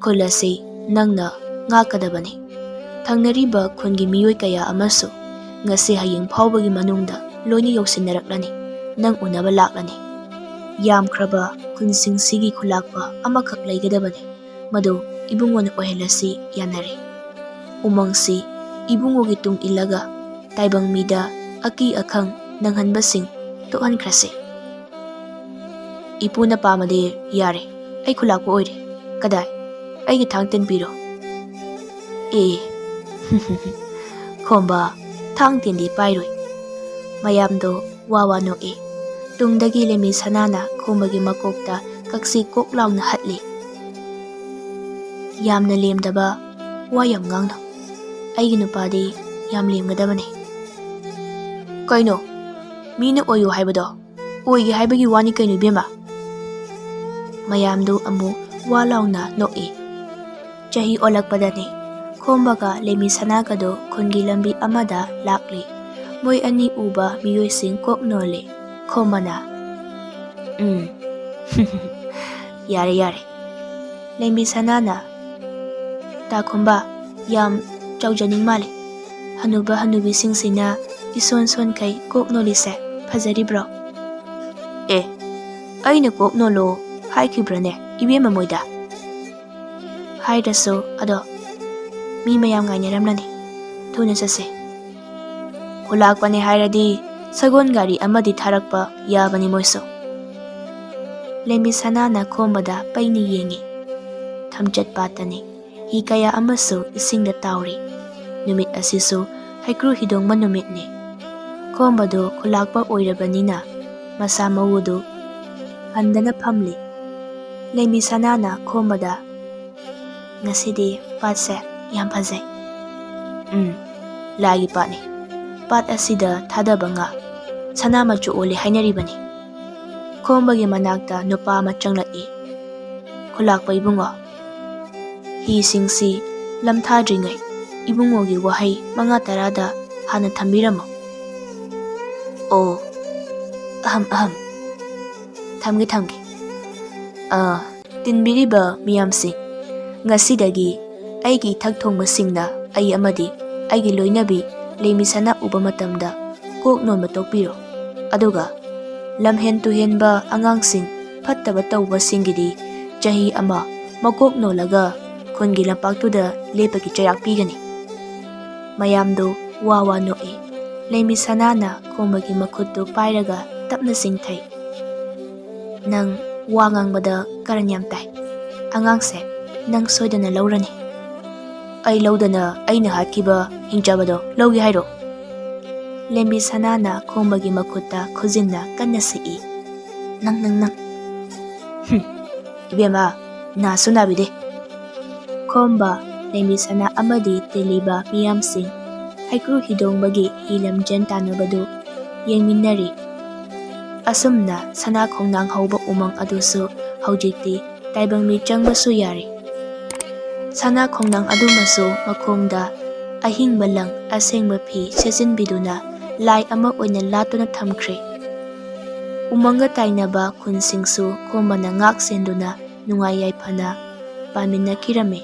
ꯈꯨꯜ ꯑꯁꯤ ꯅꯪꯅ ꯉꯥꯛꯀꯗꯕꯅꯤ꯫ ꯊꯪꯅꯔꯤꯕ ꯈꯨꯟꯒꯤ ꯃꯤꯑꯣꯏ ꯀꯌꯥ ꯑꯃꯁꯨ ꯉꯁꯤ ꯍꯌꯦꯡ ꯐꯥꯎꯕꯒꯤ ꯃꯅꯨꯡꯗ ꯂꯣꯏꯅ ꯌꯧꯁꯤꯟꯅꯔꯛꯂꯅꯤ, ꯅꯪ ꯎꯅꯕ ꯂꯥꯛꯂꯅꯤ꯫ ꯌꯥꯝꯈ꯭ꯔꯕ ꯈꯨꯟꯁꯤꯡꯁꯤꯒꯤ ꯈꯨꯜꯂꯥꯛꯄ ꯑꯃꯈꯛ ꯂꯩꯒꯗꯕꯅꯤ, ꯃꯗꯨ ꯏꯕꯨꯡꯉꯣꯅ ꯑꯣꯏꯍꯜꯂꯁꯤ ꯌꯥꯅꯔꯦ꯫ ꯎꯃꯪꯁꯤ ꯏꯕꯨꯡꯉꯣꯒꯤ ꯇꯨꯡ ꯏꯜꯂꯒ ꯇꯥꯏꯕꯪ ꯃꯤꯗ ꯑꯀꯤ ꯑꯈꯪ ꯅꯪꯍꯟꯕꯁꯤꯡ ꯇꯣꯛꯍꯟꯈ꯭ꯔꯁꯤ꯫ ꯏꯄꯨꯅ ꯄꯥꯝꯃꯗꯤ ꯌꯥꯔꯦ, ꯑꯩ ꯈꯨꯜꯂꯥꯛꯄ ꯑꯣꯏꯔꯦ꯫ ꯀꯗꯥꯏ, ꯑꯩꯒꯤ ꯊꯥꯡ ꯇꯤꯟ ꯄꯤꯔꯣ꯫ ꯑꯦ, ꯈꯣꯝꯕ, ꯊꯥꯡ ꯇꯤꯟꯗꯤ ꯄꯥꯏꯔꯣꯏ꯫ ꯃꯌꯥꯝꯗꯣ ꯋꯥ ꯅꯣꯛꯏ꯫ ꯇꯨꯡꯗꯒꯤ ꯂꯩꯃꯤ ꯁꯅꯥꯅ ꯈꯣꯝꯕꯒꯤ ꯃꯀꯣꯛꯇ ꯀꯛꯁꯤ ꯀꯣꯛ ꯂꯥꯎꯅ ꯍꯠꯂꯤ꯫ "ꯌꯥꯝꯅ ꯂꯦꯝꯗꯕ ꯋꯥ ꯌꯥꯝ ꯉꯥꯡꯅꯨ, ꯑꯩꯒꯤ ꯅꯨꯄꯥꯗꯤ ꯌꯥꯝ ꯂꯦꯝꯒꯗꯕꯅꯤ"꯫ "ꯀꯩꯅꯣ, ꯃꯤꯅ ꯑꯣꯏꯌꯨ ꯍꯥꯏꯕꯗꯣ ꯑꯣꯏꯒꯦ ꯍꯥꯏꯕꯒꯤ ꯋꯥꯅꯤ ꯀꯩꯅꯣ ꯏꯕꯦꯝꯃ"꯫ ꯃꯌꯥꯝꯗꯨ ꯑꯃꯨꯛ ꯋꯥ ꯂꯥꯎꯅ ꯅꯣꯛꯏ꯫ ꯆꯍꯤ ꯑꯣꯜꯂꯛꯄꯗꯅꯤ꯫ ꯈꯣꯝꯕꯒ ꯂꯩꯃꯤ ꯁꯅꯥꯒꯗꯨ ꯈꯨꯟꯒꯤ ꯂꯝꯕꯤ ꯑꯃꯗ ꯂꯥꯛꯂꯤ꯫ ꯃꯣꯏ ꯑꯅꯤ ꯎꯕ ꯃꯤꯑꯣꯏꯁꯤꯡ ꯀꯣꯛ ꯅꯣꯜꯂꯤ꯫ ꯈꯣꯝꯕꯅ "ꯌꯥꯔꯦ". ꯂꯩꯃꯤ ꯁꯅꯥꯅ "ꯇꯥ ꯈꯣꯝꯕ, ꯌꯥꯝ ꯆꯥꯎꯖꯅꯤꯡ ꯃꯥꯜꯂꯦ꯫ ꯍꯅꯨꯕ ꯍꯅꯨꯕꯤꯁꯤꯡꯁꯤꯅ ꯏꯁꯣꯟ ꯁꯣꯟꯈꯩ ꯀꯣꯛ ꯅꯣꯜꯂꯤꯁꯦ ꯐꯖꯔꯤꯕ꯭ꯔꯣ"꯫ "ꯑꯦ, ꯑꯩꯅ ꯀꯣꯛ ꯅꯣꯜꯂꯣ ꯍꯥꯏꯈꯤꯕ꯭ꯔꯅꯦ ꯏꯕꯦꯝꯃ ꯃꯣꯏꯗ"꯫ "ꯍꯥꯏꯗ꯭ꯔꯁꯨ ꯑꯗꯣ ꯃꯤ ꯃꯌꯥꯝ ꯉꯥꯏꯅꯔꯝꯂꯅꯤ, ꯊꯨꯅ ꯆꯠꯁꯦ"꯫ "ꯈꯨꯜꯂꯥꯛꯄꯅꯦ ꯍꯥꯏꯔꯗꯤ ꯁꯒꯣꯜ ꯒꯥꯔꯤ ꯑꯃꯗꯤ ꯊꯥꯔꯛꯄ ꯌꯥꯕꯅꯤ ꯃꯣꯏꯁꯨ"꯫ ꯂꯩꯃꯤ ꯁꯅꯥꯅ ꯈꯣꯝꯕꯗ ꯄꯩꯅ ꯌꯦꯡꯉꯤ꯫ ꯊꯝꯆꯦꯠ ꯄꯥꯠꯇꯅꯤ꯫ ꯍꯤ ꯀꯌꯥ ꯑꯃꯁꯨ ꯏꯁꯤꯡꯗ ꯇꯥꯎꯔꯤ꯫ ꯅꯨꯃꯤꯠ ꯑꯁꯤꯁꯨ ꯍꯩꯀ꯭ꯔꯨ ꯍꯤꯗꯣꯡꯕ ꯅꯨꯃꯤꯠꯅꯤ꯫ ꯈꯣꯝꯕꯗꯨ ꯈꯨꯜꯂꯥꯛꯄ ꯑꯣꯏꯔꯕꯅꯤꯅ ꯃꯁꯥ ꯃꯎꯗꯨ ꯍꯟꯗꯅ ꯐꯝꯂꯤ꯫ ꯂꯩꯃꯤ ꯁꯅꯥꯅ ꯈꯣꯝꯕꯗ "ꯉꯁꯤꯗꯤ ꯄꯥꯠꯁꯦ ꯌꯥꯝ ꯐꯖꯩ". "ꯂꯥꯏꯒꯤ ꯄꯥꯠꯅꯤ. ꯄꯥꯠ ꯑꯁꯤꯗ ꯊꯥꯗꯕ ꯉꯥ ꯁꯅꯥ ꯃꯆꯨ ꯑꯣꯜꯂꯤ ꯍꯥꯏꯅꯔꯤꯕꯅꯤ"꯫ ꯈꯣꯝꯕꯒꯤ ꯃꯅꯥꯛꯇ ꯅꯨꯄꯥ ꯑꯃ ꯆꯪꯂꯛꯏ꯫ "ꯈꯨꯜꯂꯥꯛꯄ ꯏꯕꯨꯡꯉꯣ, ꯍꯤꯁꯤꯡꯁꯤ ꯂꯝꯊꯥꯗ꯭ꯔꯤꯉꯩ ꯏꯕꯨꯡꯉꯣꯒꯤ ꯋꯥꯍꯩ 5-10ꯗ ꯍꯥꯟꯅ ꯊꯝꯕꯤꯔꯝꯃꯣ"꯫ "ꯑꯣ, ꯑꯍꯝ, ꯊꯝꯒꯦ. ꯇꯤꯟꯕꯤꯔꯤꯕ ꯃꯤꯌꯥꯝꯁꯤꯡ, ꯉꯁꯤꯗꯒꯤ ꯑꯩꯒꯤ ꯏꯊꯛ ꯊꯣꯡꯕꯁꯤꯡꯅ ꯑꯩ ꯑꯃꯗꯤ ꯑꯩꯒꯤ ꯂꯣꯏꯅꯕꯤ ꯂꯩꯃꯤ ꯁꯅꯥ ꯎꯕ ꯃꯇꯝꯗ ꯀꯣꯛ ꯅꯣꯟꯕ ꯇꯣꯛꯄꯤꯔꯣ, ꯑꯗꯨꯒ ꯂꯝꯍꯦꯟ ꯇꯨꯍꯦꯟꯕ ꯑꯉꯥꯡꯁꯤꯡ ꯐꯠꯇꯕ ꯇꯧꯕꯁꯤꯡꯒꯤꯗꯤ ꯆꯍꯤ 1 ꯃꯀꯣꯛ ꯅꯣꯜꯂꯒ ꯈꯨꯟꯒꯤ ꯂꯝꯄꯥꯛꯇꯨꯗ ꯂꯦꯞꯄꯒꯤ ꯆꯩꯔꯥꯛ ꯄꯤꯒꯅꯤ"꯫ ꯃꯌꯥꯝꯗꯨ ꯋꯥ ꯅꯣꯛꯏ꯫ ꯂꯩꯃꯤ ꯁꯅꯥꯅ ꯈꯣꯝꯕꯒꯤ ꯃꯈꯨꯠꯇꯨ ꯄꯥꯏꯔꯒ ꯇꯞꯅ ꯆꯤꯡꯊꯩ꯫ "ꯅꯪ ꯋꯥ ꯉꯥꯡꯕꯗ ꯀꯔꯟ ꯌꯥꯝ ꯇꯥꯏ. ꯑꯉꯥꯡꯁꯦ ꯅꯪ ꯁꯣꯏꯗꯅ ꯂꯧꯔꯅꯤ". "ꯑꯩ ꯂꯧꯗꯅ ꯑꯩꯅ ꯍꯥꯠꯈꯤꯕ ꯍꯤꯡꯆꯥꯕꯗꯣ ꯂꯧꯒꯦ ꯍꯥꯏꯔꯣ"꯫ ꯂꯩꯃꯤ ꯁꯅꯥꯅ ꯈꯣꯝꯕꯒꯤ ꯃꯈꯨꯠꯇ ꯈꯨꯖꯤꯟꯅ ꯀꯟꯅ ꯁꯤꯛꯏ꯫ "ꯅꯪ "ꯏꯕꯦꯝꯃ, ꯅꯥꯁꯨ ꯅꯥꯕꯤꯗꯦ". ꯈꯣꯝꯕ, ꯂꯩꯃꯤ ꯁꯅꯥ ꯑꯃꯗꯤ ꯇꯤꯜꯂꯤꯕ ꯃꯤꯌꯥꯝꯁꯤꯡ ꯍꯩꯀ꯭ꯔꯨ ꯍꯤꯗꯣꯡꯕꯒꯤ ꯍꯤ ꯂꯝꯖꯦꯟ ꯇꯥꯟꯅꯕꯗꯨ ꯌꯦꯡꯃꯤꯟꯅꯔꯤ꯫ ꯑꯁꯨꯝꯅ ꯁꯅꯥ ꯈꯣꯡꯅꯥꯡ ꯍꯧꯕ ꯎꯃꯪ ꯑꯗꯨꯁꯨ ꯍꯧꯖꯤꯛꯇꯤ ꯇꯥꯏꯕꯪ ꯃꯤꯠ ꯆꯪꯕꯁꯨ ꯌꯥꯔꯦ꯫ ꯁꯅꯥ ꯈꯣꯡꯅꯥꯡ ꯑꯗꯨꯃꯁꯨ ꯃꯈꯣꯡꯗ ꯑꯍꯤꯡꯕ ꯂꯪ ꯑꯁꯦꯡꯕ ꯐꯤ ꯁꯦꯠꯆꯤꯟꯕꯤꯗꯨꯅ ꯂꯥꯏ ꯑꯃ ꯑꯣꯏꯅ ꯂꯥꯠꯇꯨꯅ ꯊꯝꯈ꯭ꯔꯦ꯫ ꯎꯃꯪꯒ ꯇꯥꯏꯅꯕ ꯈꯨꯟꯁꯤꯡꯁꯨ ꯈꯣꯝꯕꯅ ꯉꯥꯛ ꯁꯦꯟꯗꯨꯅ ꯅꯨꯡꯉꯥꯏ ꯌꯥꯏꯐꯅ ꯄꯥꯟꯃꯤꯟꯅꯈꯤꯔꯝꯃꯤ꯫